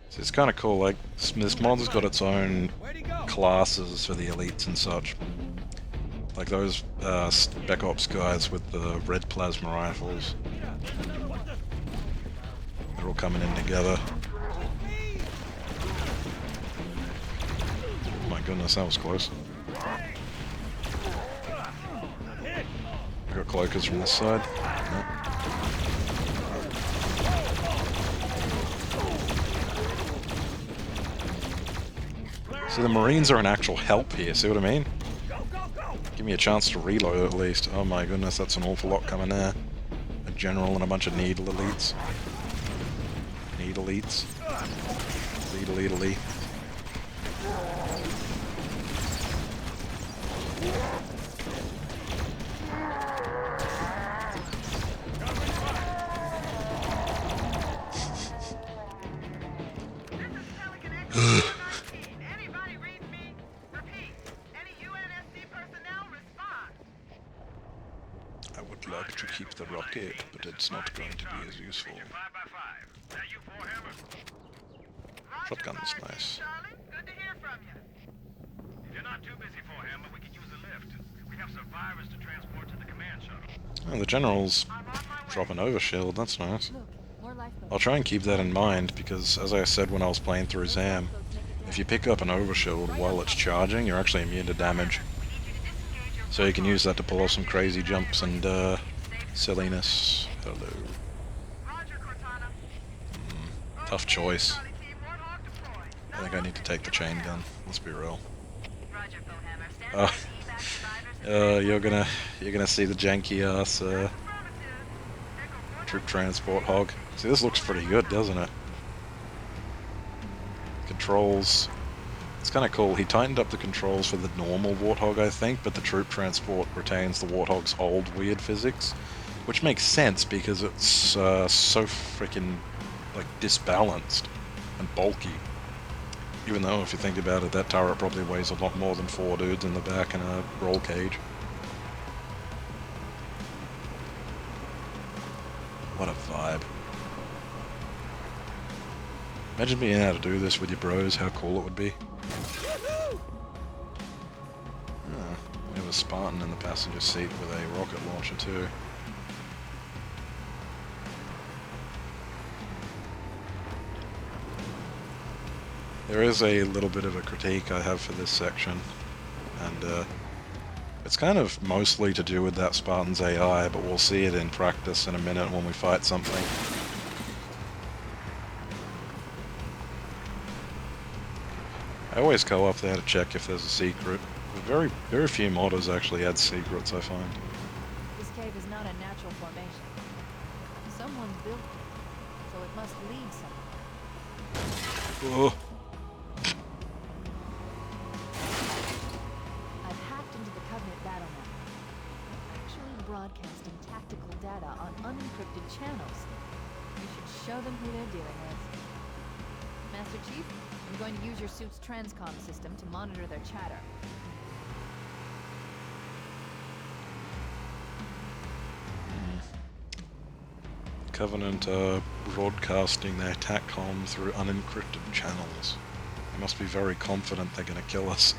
So it's kind of cool, like this mod's got its own classes for the elites and such. Like those Spec Ops guys with the red plasma rifles. They're all coming in together. Oh my goodness, that was close. I got cloakers from this side. Nope. See, the Marines are an actual help here, see what I mean? Give me a chance to reload at least. Oh my goodness, that's an awful lot coming there. A general and a bunch of needle elites. Needle elites. Needle elite. I would like to keep the rocket, but it's not going to be as useful. Shotgun's nice. Good to hear from you. If you're not too busy for him, but we could use a lift. We have survivors to transport to the command shuttle. Oh, the general's dropping overshield, that's nice. Look, more lifeboats. I'll try and keep that in mind, because as I said when I was playing through Zam, if you pick up an overshield while it's charging, you're actually immune to damage. So you can use that to pull off some crazy jumps and silliness. Hello. Tough choice. I think I need to take the chain gun, let's be real. You're gonna see the janky ass troop transport hog. See, this looks pretty good, doesn't it? Controls. It's kind of cool. He tightened up the controls for the normal Warthog, I think, but the troop transport retains the Warthog's old weird physics, which makes sense because it's so freaking like disbalanced and bulky. Even though, if you think about it, that turret probably weighs a lot more than 4 dudes in the back in a roll cage. What a vibe. Imagine being able to do this with your bros, how cool it would be. We have a Spartan in the passenger seat with a rocket launcher too. There is a little bit of a critique I have for this section, and it's kind of mostly to do with that Spartan's AI, but we'll see it in practice in a minute when we fight something. I always go up there to check if there's a secret. But very few modders actually add secrets, I find. This cave is not a natural formation. Someone built it, so it must lead somewhere. Oh. I've hacked into the Covenant battle map. They're actually broadcasting tactical data on unencrypted channels. You should show them who they're dealing with. Master Chief, I'm going to use your suit's transcom system to monitor their chatter. Covenant are broadcasting their TACCOM through unencrypted channels. They must be very confident they're going to kill us.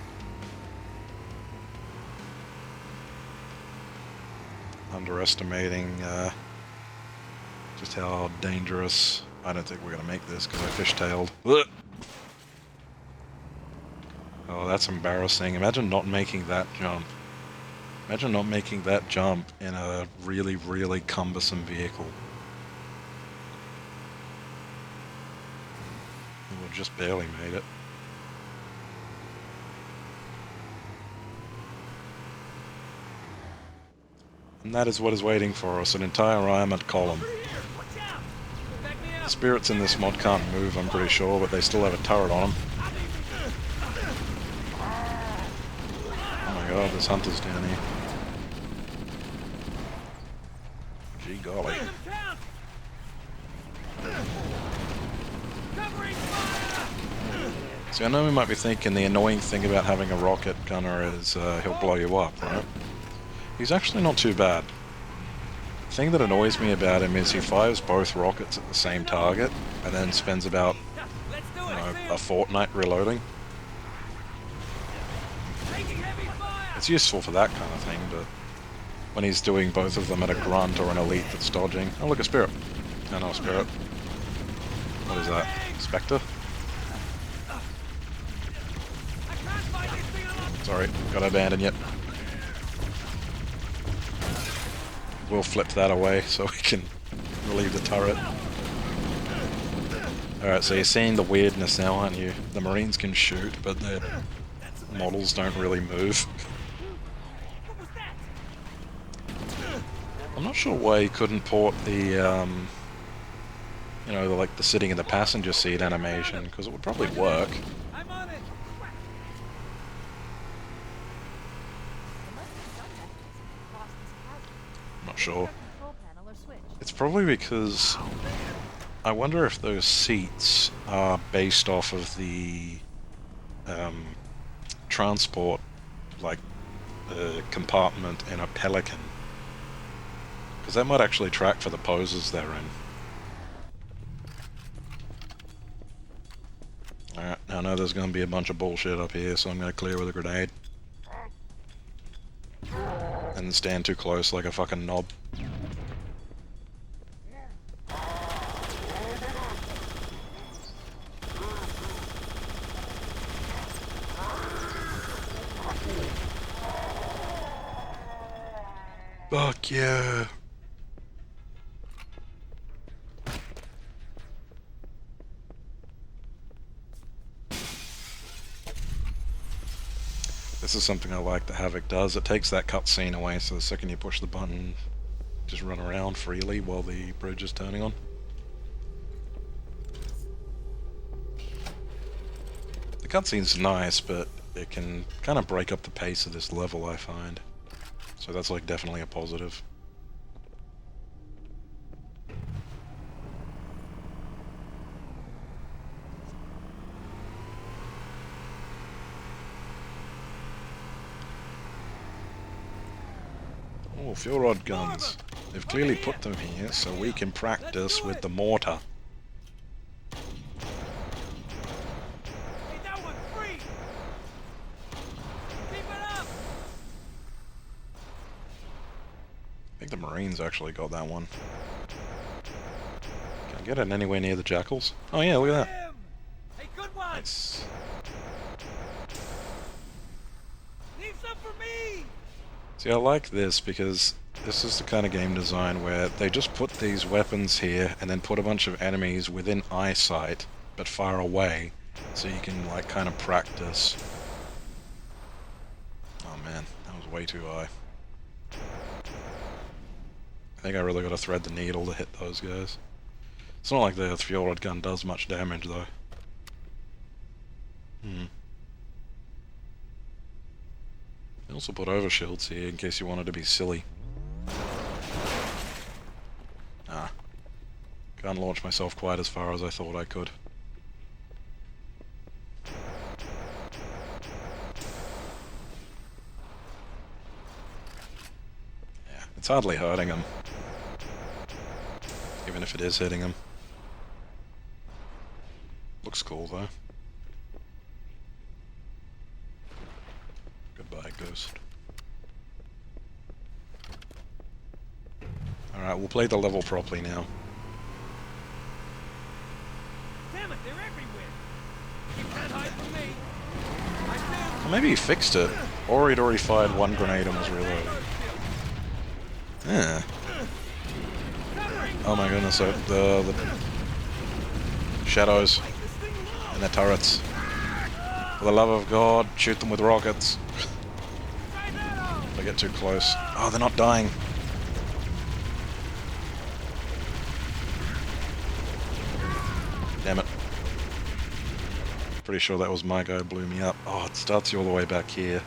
underestimating just how dangerous. I don't think we're gonna make this because I fishtailed. Ugh. Oh, that's embarrassing. Imagine not making that jump. Imagine not making that jump in a really, really cumbersome vehicle. We just barely made it. And that is what is waiting for us, an entire armored column. The spirits in this mod can't move, I'm pretty sure, but they still have a turret on them. Oh my god, there's hunters down here. Gee golly. See, I know we might be thinking the annoying thing about having a rocket gunner is he'll blow you up, right? He's actually not too bad. The thing that annoys me about him is he fires both rockets at the same target and then spends about, you know, a fortnight reloading. It's useful for that kind of thing, but when he's doing both of them at a grunt or an elite that's dodging... Oh, look, a spirit. No, not a spirit. What is that? Spectre? Sorry, gotta abandon yet. We'll flip that away so we can relieve the turret. Alright, so you're seeing the weirdness now, aren't you? The Marines can shoot, but their models don't really move. I'm not sure why you couldn't port the, you know, like the sitting in the passenger seat animation, because it would probably work. Not sure. It's probably because I wonder if those seats are based off of the transport, like compartment in a Pelican, because that might actually track for the poses they're in. Alright, now I know there's going to be a bunch of bullshit up here, so I'm going to clear with a grenade. And stand too close like a fucking knob. Fuck yeah! This is something I like that Havoc does. It takes that cutscene away, so the second you push the button, just run around freely while the bridge is turning on. The cutscene's nice, but it can kind of break up the pace of this level, I find. So that's like definitely a positive. Oh, fuel rod guns. They've clearly put them here so we can practice with the mortar. I think the Marines actually got that one. Can I get it anywhere near the jackals? Oh yeah, look at that. Nice. See, I like this because this is the kind of game design where they just put these weapons here and then put a bunch of enemies within eyesight, but far away, so you can, like, kind of practice. Oh man, that was way too high. I think I really gotta thread the needle to hit those guys. It's not like the fuel rod gun does much damage, though. I also put overshields here in case you wanted to be silly. Ah. Can't launch myself quite as far as I thought I could. Yeah, it's hardly hurting him. Even if it is hitting him. Looks cool though. Goodbye, Ghost. Alright, we'll play the level properly now. Damn it, they're everywhere. You can't hide from me. I see 'em. Or maybe he fixed it. Or he'd already fired one grenade and was reloading. Yeah. Oh my goodness, so the shadows and the turrets. For the love of God, shoot them with rockets. They get too close. Oh, they're not dying. Damn it. Pretty sure that was my guy who blew me up. Oh, it starts you all the way back here.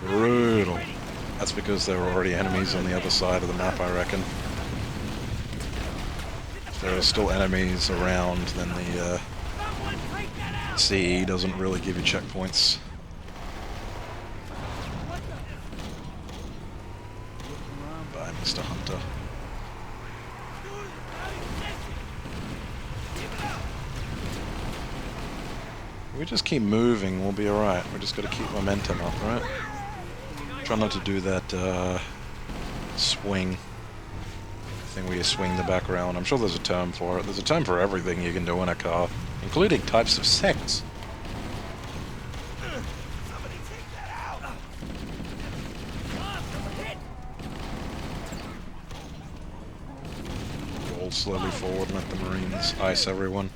Brutal. That's because there were already enemies on the other side of the map, I reckon. If there are still enemies around, then the CE doesn't really give you checkpoints. Bye, Mr. Hunter. We just keep moving, we'll be alright. We just gotta keep momentum up, right? Try not to do that swing thing where you swing the back around. I'm sure there's a term for it. There's a term for everything you can do in a car, including types of sex. Somebody take that out. Roll slowly forward and let the Marines ice everyone.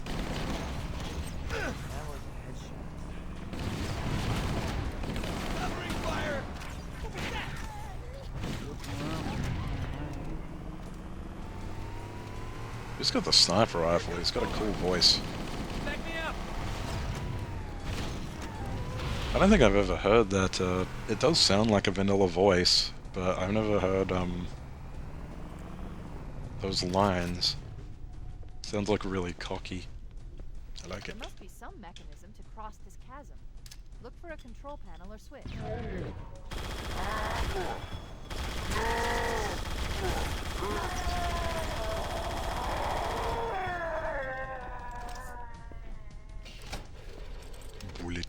Covering fire. What was that? He's got the sniper rifle, he's got a cool voice. Back me up. I don't think I've ever heard that, it does sound like a vanilla voice, but I've never heard, those lines. Sounds like really cocky. I like it. There must be some mechanism to cross this chasm. Look for a control panel or switch. Bullet.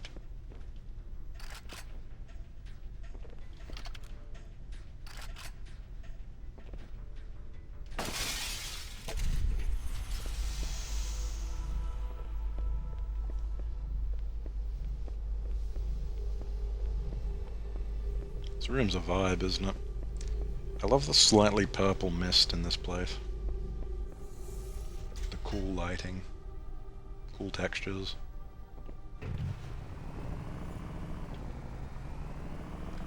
This room's a vibe, isn't it? I love the slightly purple mist in this place. The cool lighting. Cool textures.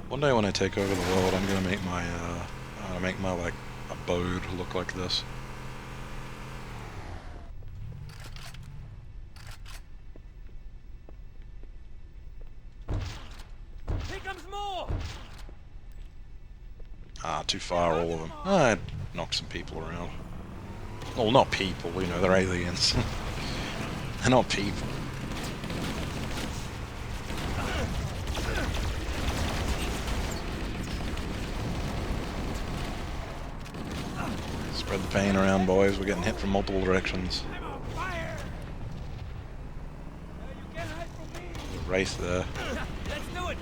One day when I take over the world, I'm gonna make my like abode look like this. Here comes more. Ah, too far, all of them. I knocked some people around. Well, not people, you know, they're aliens. They're not people. Spread the pain around, boys. We're getting hit from multiple directions. I'm on fire. You can't hide from me. The wraith there. Let's do it.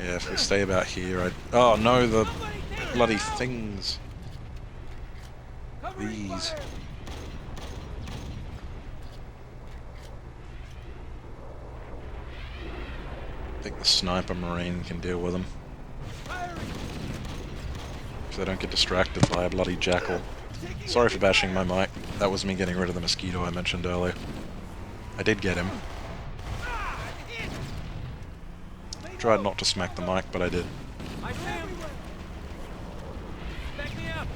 Yeah, if we stay about here, I'd... Oh no, the Somebody take it bloody out. things. Covering These. fire. I think the sniper marine can deal with them. Firing. If they don't get distracted by a bloody jackal. Sorry for bashing my mic. That was me getting rid of the mosquito I mentioned earlier. I did get him. Tried not to smack the mic, but I did. I see him. Back me up.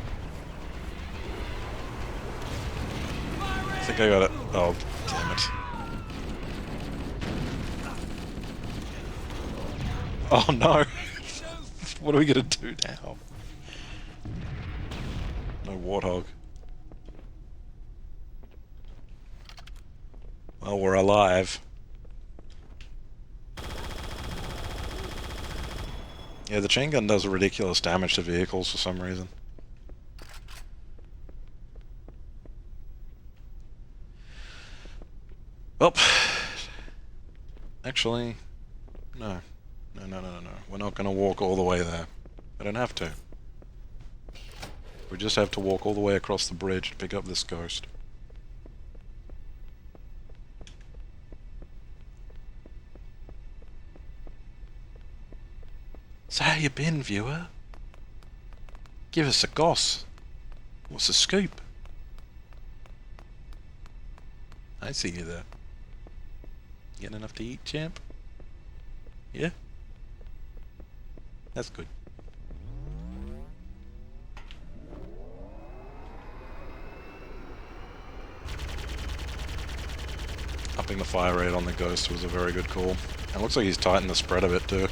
I think I got it. Oh, damn it. Oh no! What are we gonna do now? No warthog. Well, we're alive. Yeah, the chain gun does ridiculous damage to vehicles for some reason. Well, actually, no. No. We're not gonna walk all the way there. I don't have to. We just have to walk all the way across the bridge to pick up this ghost. So how you been, viewer? Give us a goss. What's the scoop? I see you there. Getting enough to eat, champ? Yeah? That's good. Upping the fire rate on the ghost was a very good call. And it looks like he's tightened the spread a bit too.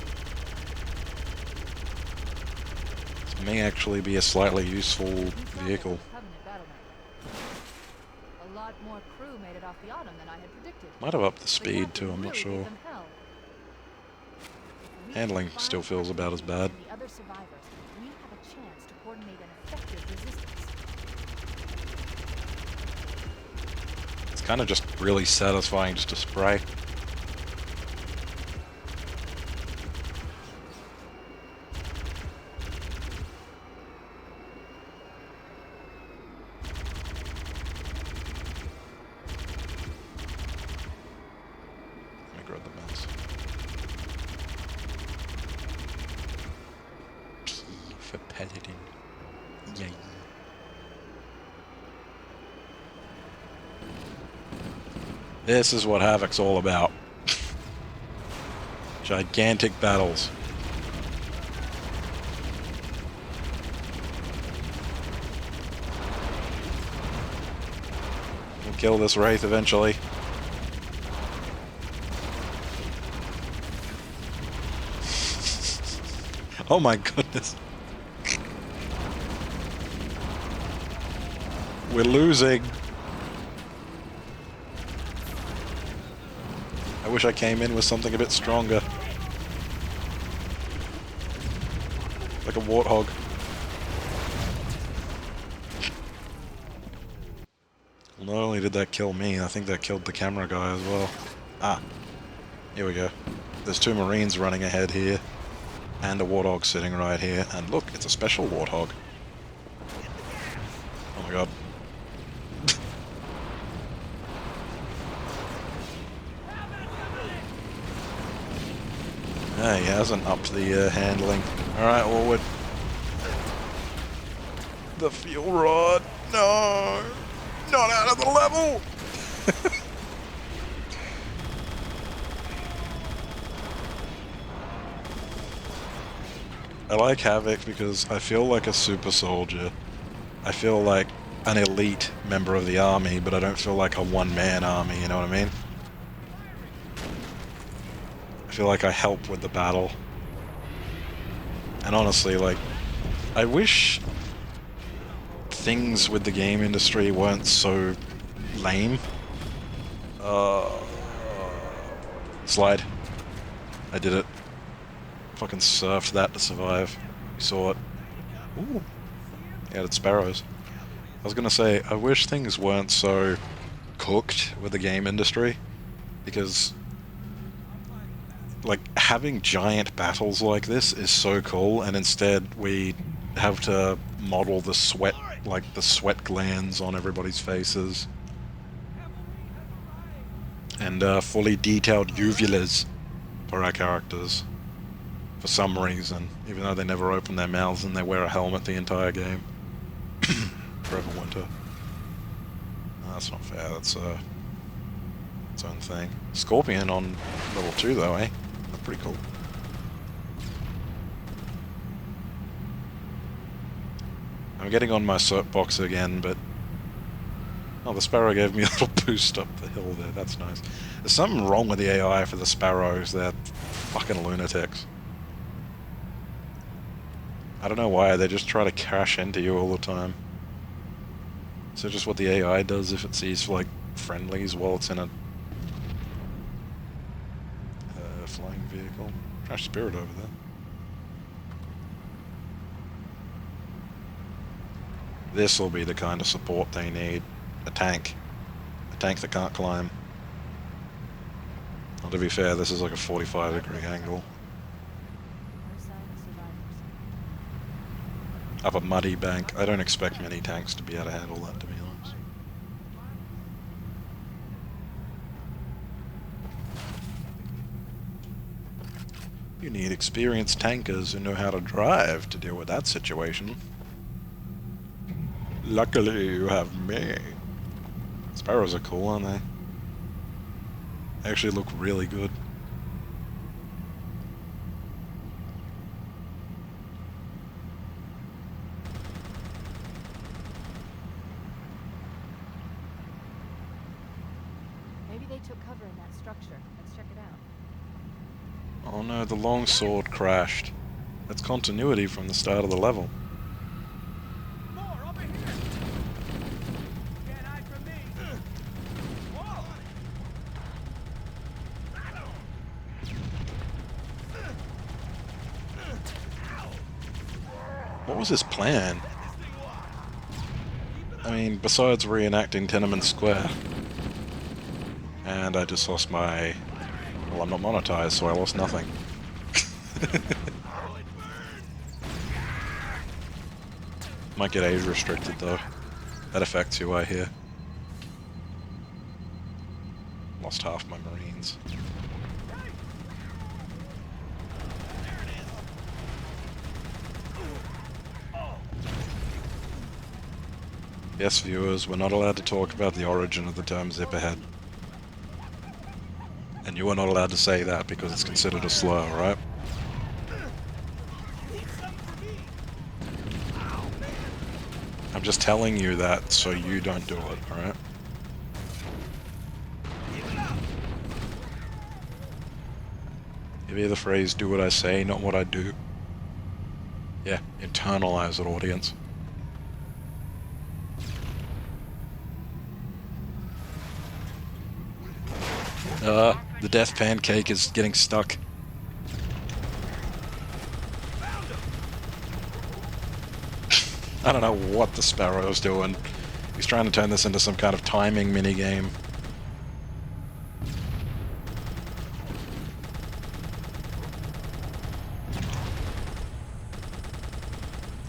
This may actually be a slightly useful vehicle. A lot more crew made it off the Autumn than I had predicted. Might have upped the speed too, I'm not sure. Handling still feels about as bad. The other survivors, we have a chance to coordinate an effective resistance. It's kind of just really satisfying just to spray. Let me grab the mouse. P for paladin. Yay. This is what Havoc's all about. Gigantic battles. We'll kill this wraith eventually. Oh my goodness. We're losing. I wish I came in with something a bit stronger. Like a warthog. Well, not only did that kill me, I think that killed the camera guy as well. Ah, here we go. There's two Marines running ahead here, and a warthog sitting right here. And look, it's a special warthog. Oh my god. Yeah, he hasn't upped the handling. Alright, forward. The fuel rod. No! Not out of the level! I like Havoc because I feel like a super soldier. I feel like an elite member of the army, but I don't feel like a one-man army, you know what I mean? I feel like I help with the battle. And honestly, like, I wish things with the game industry weren't so lame. Slide. I did it. Fucking surfed that to survive. You saw it. Ooh. He added sparrows. I was gonna say, I wish things weren't so cooked with the game industry, because like having giant battles like this is so cool, and instead we have to model the sweat, like the sweat glands on everybody's faces, and fully detailed uvulas for our characters for some reason, even though they never open their mouths and they wear a helmet the entire game. Forever winter. Oh, that's not fair, that's its own thing. Scorpion on level 2 though, eh? That's pretty cool. I'm getting on my soapbox again, but oh, the sparrow gave me a little boost up the hill there, that's nice. There's something wrong with the AI for the sparrows, they're fucking lunatics. I don't know why, they just try to crash into you all the time. So just what the AI does if it sees, like, friendlies while it's in a flying vehicle. Crash spirit over there. This will be the kind of support they need. A tank. A tank that can't climb. Well, to be fair, this is like a 45-degree angle. up a muddy bank. I don't expect many tanks to be able to handle that, to be honest. You need experienced tankers who know how to drive to deal with that situation. Luckily, you have me. Sparrows are cool, aren't they? They actually look really good. Maybe they took cover in that structure. Let's check it out. Oh no, the longsword crashed. That's continuity from the start of the level. More over here. Can't hide from me. Whoa. What was his plan? I mean, besides reenacting Tenement Square. And I just lost my... Well, I'm not monetized, so I lost nothing. Might get age restricted though. That affects you, I hear. Lost half my Marines. Yes, viewers, we're not allowed to talk about the origin of the term zipperhead. And you are not allowed to say that because it's considered a slur, right? I'm just telling you that so you don't do it, alright? You hear the phrase, do what I say, not what I do? Yeah, internalize it, audience. The death pancake is getting stuck. I don't know what the Sparrow's doing. He's trying to turn this into some kind of timing minigame.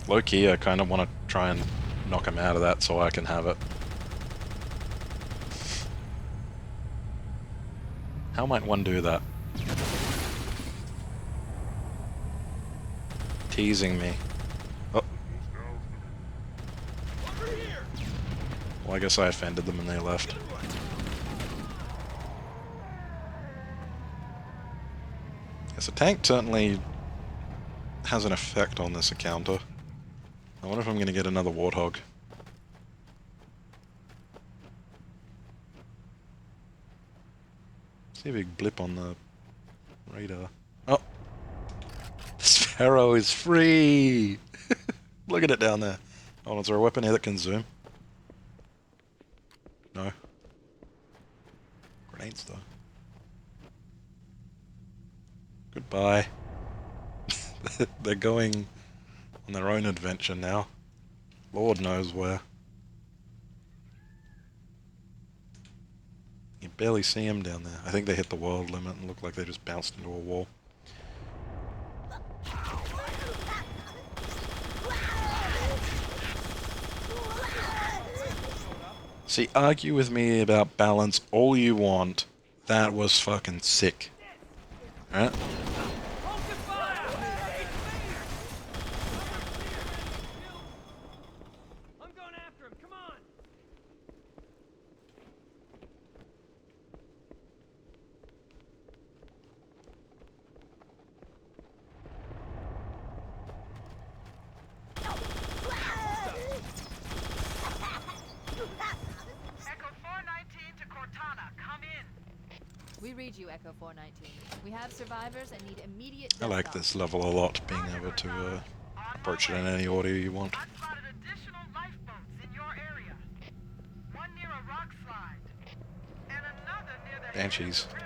Low-key, I kind of want to try and knock him out of that so I can have it. How might one do that? Teasing me. Oh. Well, I guess I offended them and they left. Yes, a tank certainly has an effect on this encounter. I wonder if I'm going to get another Warthog. See a big blip on the radar. Oh! The Sparrow is free! Look at it down there. Oh, is there a weapon here that can zoom? No. Grenades, though. Goodbye. They're going on their own adventure now. Lord knows where. You barely see them down there. I think they hit the world limit and look like they just bounced into a wall. See, argue with me about balance all you want. That was fucking sick. Alright? I'm going after him. Come on. Echo 419 to Cortana. Come in. We read you, Echo 419. We have survivors and need immediate I like this level a lot, being able to approach it in any order you want. I spotted additional lifeboats in your area. One near a rock slide, and another near the Banshees. river.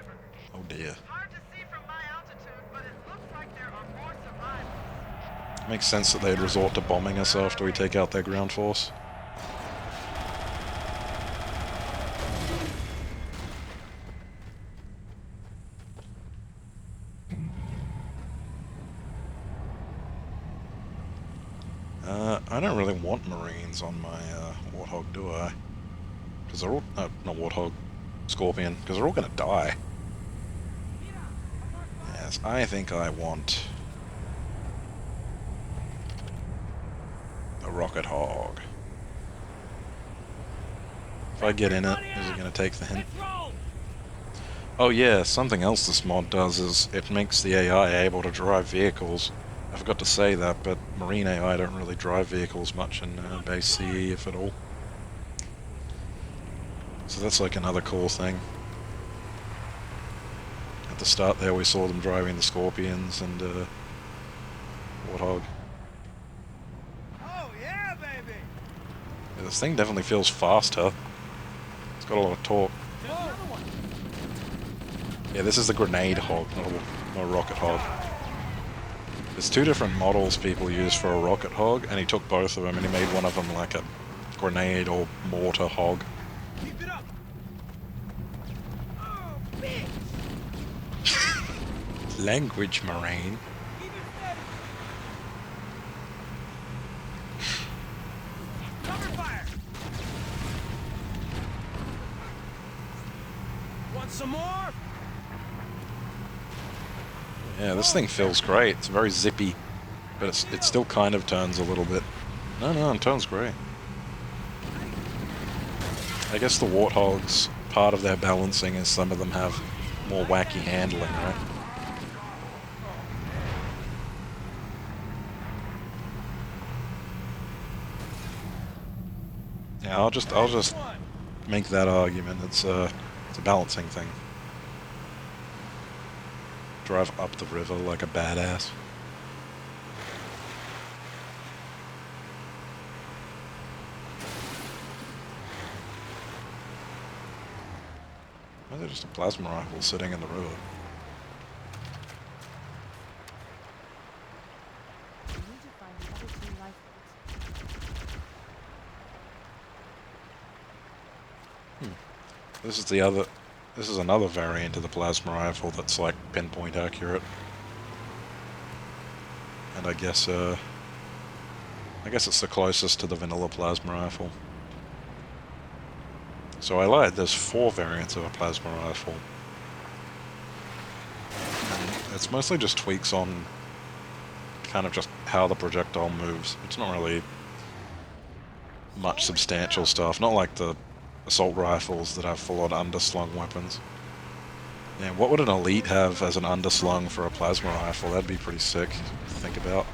Oh dear. Hard to see from my altitude, but it looks like there are more survivors. Makes sense that they'd resort to bombing us after we take out their ground force. I don't really want Marines on my Warthog, do I? Because they're all... not Warthog. Scorpion. Because they're all going to die. Yes, I think I want... a Rocket Hog. If I get in it, is it going to take the hint? Oh yeah, something else this mod does is it makes the AI able to drive vehicles. I forgot to say that, but Marine AI don't really drive vehicles much in base CE, if at all. So that's like another cool thing. At the start there we saw them driving the Scorpions and Warthog. Oh yeah, baby. Yeah, this thing definitely feels faster. It's got a lot of torque. Yeah, this is the Grenade Hog, not a Rocket Hog. There's two different models people use for a Rocket Hog, and he took both of them and he made one of them like a Grenade or Mortar Hog. Keep it up. Oh, bitch. Language Marine. Keep it steady. Cover fire. Want some more? Yeah, this thing feels great. It's very zippy, but it still kind of turns a little bit. No, it turns great. I guess the Warthogs, part of their balancing is some of them have more wacky handling, right? Yeah, I'll just make that argument. It's a balancing thing. Drive up the river like a badass. Why is there just a plasma rifle sitting in the river? We need to find the other two lifeboats. This is another variant of the plasma rifle that's like pinpoint accurate. And I guess it's the closest to the vanilla plasma rifle. So I lied, there's 4 variants of a plasma rifle. And it's mostly just tweaks on kind of just how the projectile moves. It's not really much substantial stuff, not like the assault rifles that have full-on underslung weapons. Yeah, what would an elite have as an underslung for a plasma rifle? That'd be pretty sick to think about.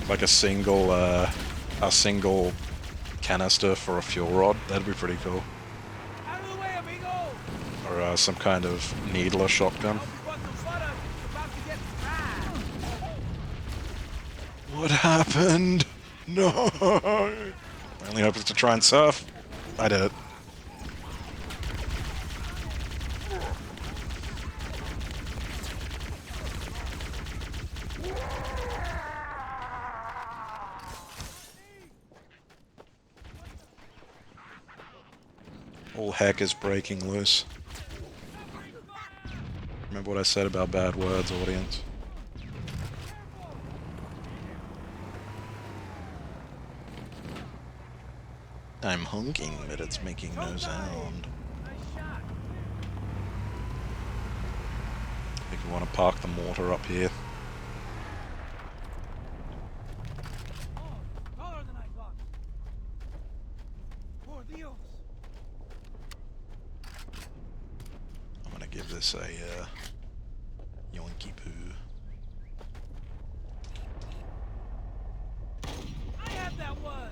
Like a single canister for a fuel rod. That'd be pretty cool. Out of the way, amigo. Or some kind of needler shotgun. What happened? No! My only hope is to try and surf. I did it. All heck is breaking loose. Remember what I said about bad words, audience. I'm honking, but it's making no sound. I think we want to park the mortar up here. Taller than I thought. Por Dios. I'm gonna give this a yoinky poo. I have that one.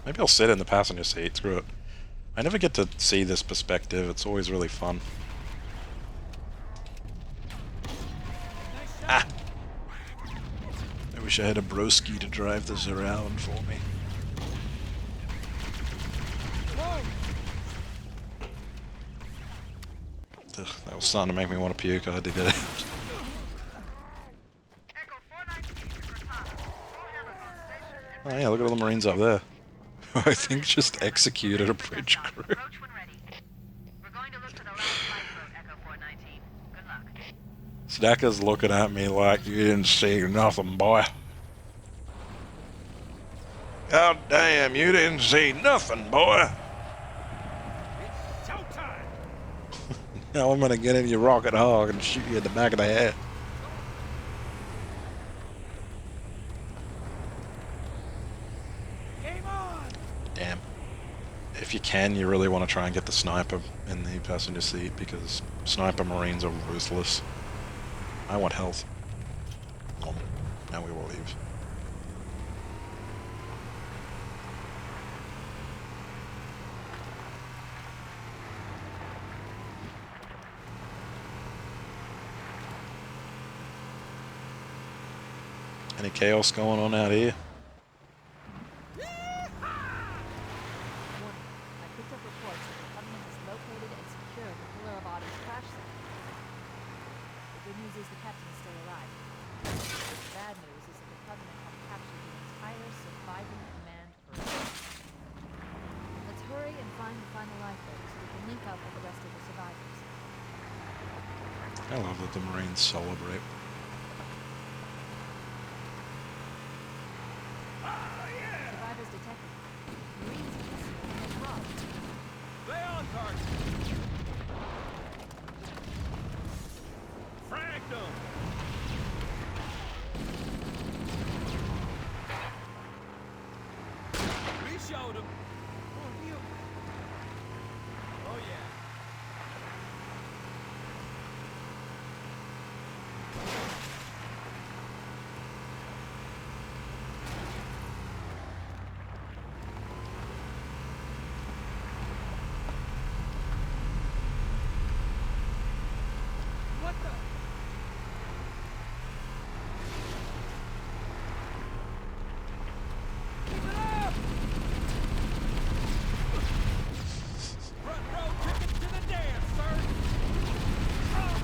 Maybe I'll sit in the passenger seat, screw it. I never get to see this perspective, it's always really fun. Ah! I wish I had a broski to drive this around for me. Ugh, that was starting to make me want to puke, I had to get it. Oh yeah, look at all the Marines up there. I think just executed a bridge crew. Stacker's looking at me like you didn't see nothing, boy. God damn, you didn't see nothing, boy. It's showtime! Now I'm gonna get in your rocket hog and shoot you in the back of the head. Game on! Damn. If you can, you really want to try and get the sniper in the passenger seat because sniper marines are ruthless. I want health. Now we will leave. Any chaos going on out here? Warning. I picked up reports that the Covenant has located and secured the Pillar of Autumn's crash site. The good news is the captain is still alive. The bad news is that the Covenant have captured the entire surviving command person. Let's hurry and find the final lifeboat so we can link up with the rest of the survivors. I love that the marines celebrate. Survivors detected. Marines in the rock. Stay on target. Fragged them. We showed them. Oh yeah. What the? Keep it up! Front row tickets to the dance, sir. Oh.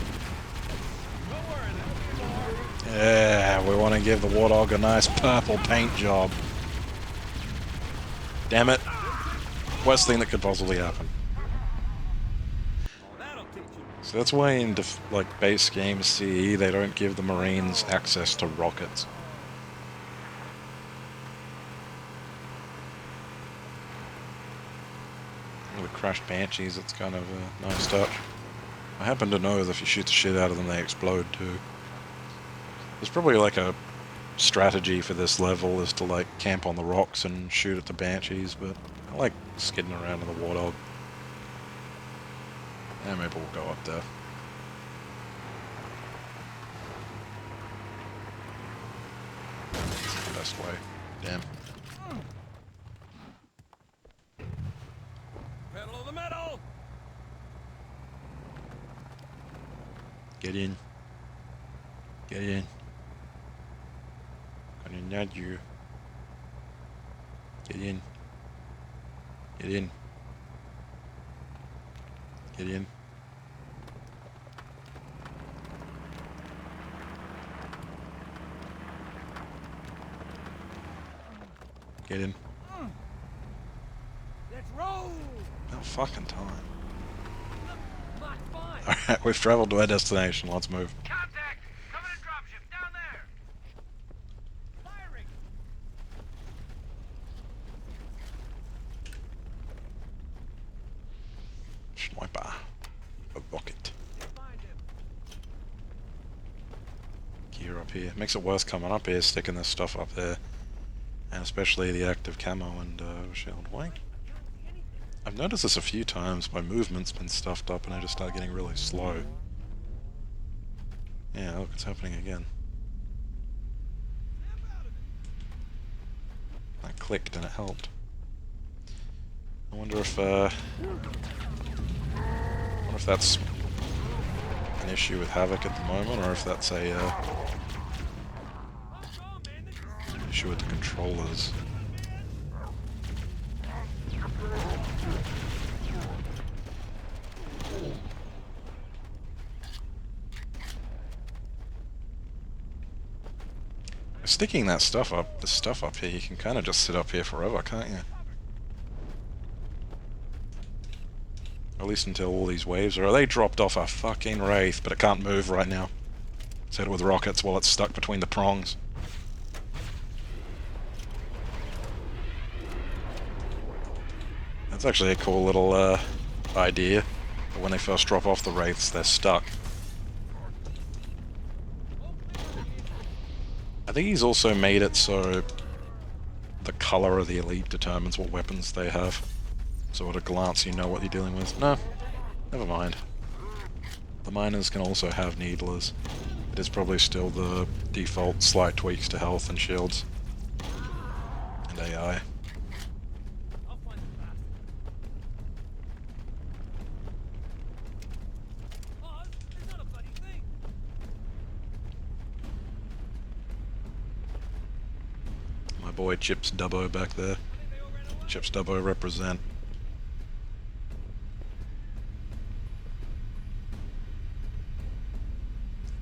Don't worry, there'll be more. Yeah, we want to give the Warthog a nice purple paint job. Damn it. Worst thing that could possibly happen. That'll teach you. So that's why in like base game CE they don't give the Marines access to rockets. With crashed Banshees, it's kind of a nice touch. I happen to know that if you shoot the shit out of them, they explode too. There's probably like a strategy for this level is to like camp on the rocks and shoot at the Banshees, but I like skidding around in the Warthog. And maybe we'll go up there. That's the best way. Damn. Pedal to the metal. Get in. Get in. Gonna nudge you. Get in. Get in. Get in. Get in. Let's roll! No fucking time. Not fine! Alright, we've traveled to our destination. Let's move. Contact! Coming in dropship down there! Firing! Sniper. A rocket. Find him! Gear up here. Makes it worse coming up here, sticking this stuff up there. And especially the active camo and shield. Why? I've noticed this a few times. My movement's been stuffed up and I just start getting really slow. Yeah, look, it's happening again. I clicked and it helped. I wonder if that's an issue with Havoc at the moment, or if that's a issue with the controllers. Sticking that stuff up, the stuff up here, you can kind of just sit up here forever, can't you? Or at least until all these waves are... They dropped off a fucking Wraith, but it can't move right now. Let's hit it with rockets while it's stuck between the prongs. That's actually a cool little idea. But when they first drop off the wraiths, they're stuck. I think he's also made it so the color of the elite determines what weapons they have. So at a glance you know what you're dealing with. No, never mind. The miners can also have needlers. It is probably still the default slight tweaks to health and shields. And AI. I'll find the bastard. Oz, it's not a bloody thing. My boy Chips Dubbo back there. Chips Dubbo represent.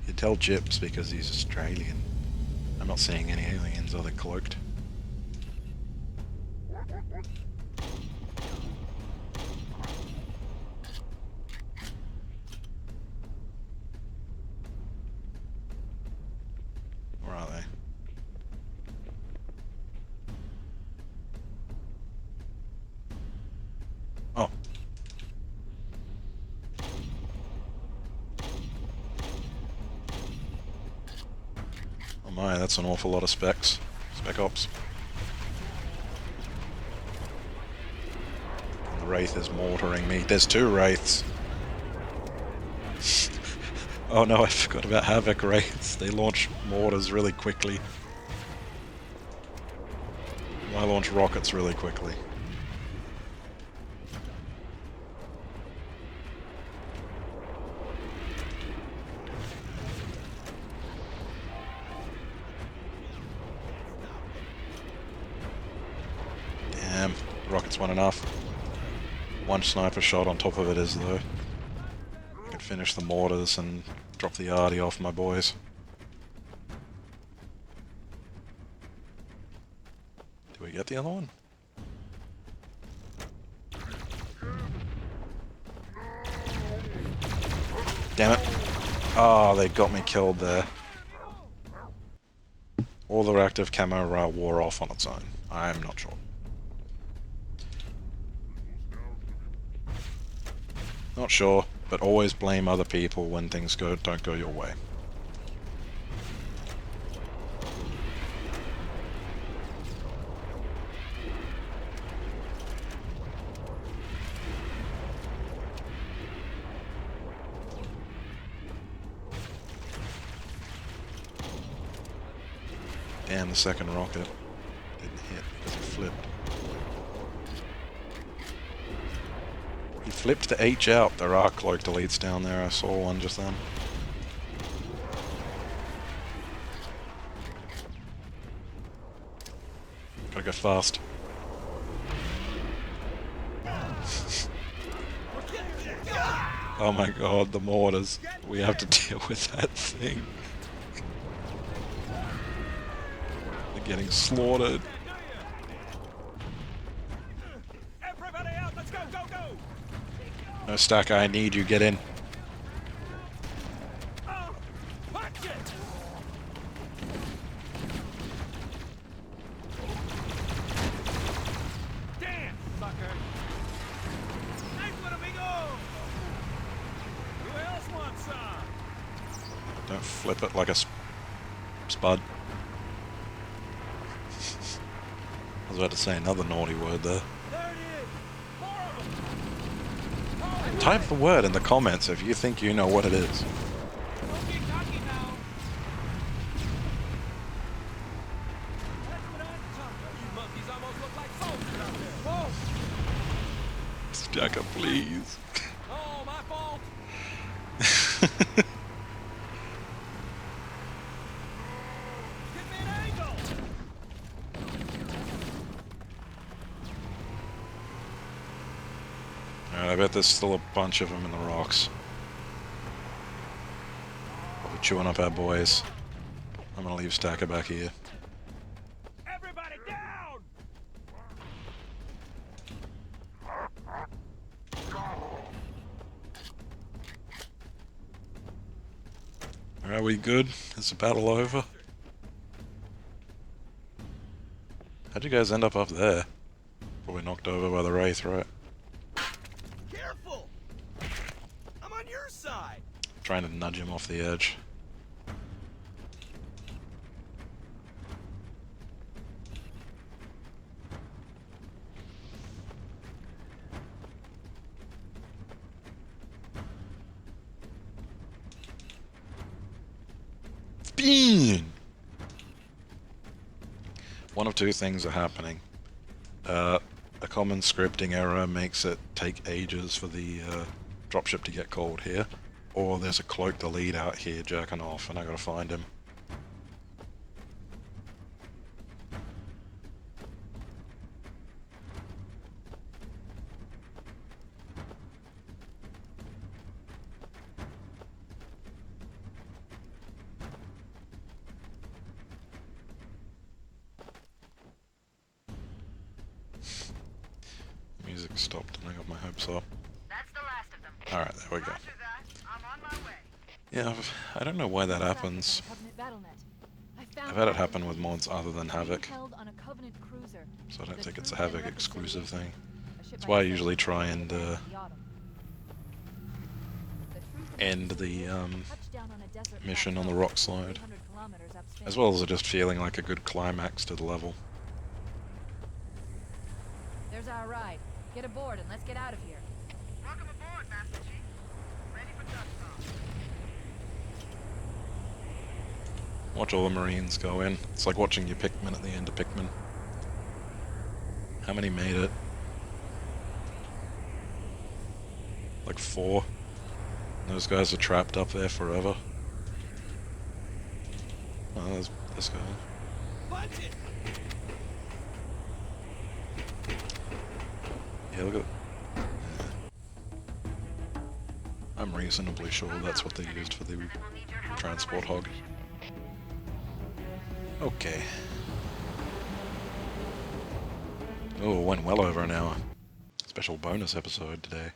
You tell Chips because he's Australian. I'm not seeing any aliens, are they cloaked? Where are they? Oh. Oh my, that's an awful lot of specs. Spec ops. And the Wraith is mortaring me. There's two Wraiths. Oh no, I forgot about Havoc Wraiths. They launch mortars really quickly. I launch rockets really quickly. Damn, rockets weren't enough. One sniper shot on top of it is though. I could finish the mortars and drop the arty off my boys. Do we get the other one? Damn it. Oh, they got me killed there. Or the reactive camo wore off on its own. I'm not sure. Not sure, but always blame other people when things don't go your way. Damn, the second rocket didn't hit because it flipped. He flipped the H out. There are cloaked elites down there. I saw one just then. Gotta go fast. Oh my god, the mortars. We have to deal with that thing. They're getting slaughtered. Everybody out, let's go, go, go! No, Stacker, I need you. Get in. Oh, punch it! Damn, sucker! Nice one, amigo! Who else wants some? Don't flip it like a spud. I was about to say another naughty word there. There it is! More of them! Type the word in the comments if you think you know what it is. Don't be cocky now. That's what I'm talking about. You monkeys almost look like soldiers out there. Whoa! Stacker, please. Oh, my fault. Give me an angle. Alright, I bet there's still a bunch of them in the rocks. Probably chewing up our boys. I'm gonna leave Stacker back here. Everybody down! Are we good? Is the battle over? How'd you guys end up there? Probably knocked over by the Wraith, right? Careful! I'm on your side! Trying to nudge him off the edge. Bean! One of two things are happening. A common scripting error makes it take ages for the dropship to get called here, or there's a cloak the lead out here jerking off and I gotta find him. Music stopped and I got my hopes up. That's the last of them. Alright, there we go. Roger that. I'm on my way. Yeah, I don't know why that happens. I've had it happen with mods other than Havoc, so I don't think it's a Havoc exclusive thing. That's why I usually try and end the mission on the rock slide, as well as just feeling like a good climax to the level. There's our ride. Get aboard and let's get out of here. Welcome aboard, Master Chief. Ready for touchdown. Watch all the Marines go in. It's like watching your Pikmin at the end of Pikmin. How many made it? Like 4. Those guys are trapped up there forever. Oh, there's this guy. Punch it! Yeah, look at it. I'm reasonably sure that's what they used for the transport hog. Okay. Oh, went well over an hour. Special bonus episode today.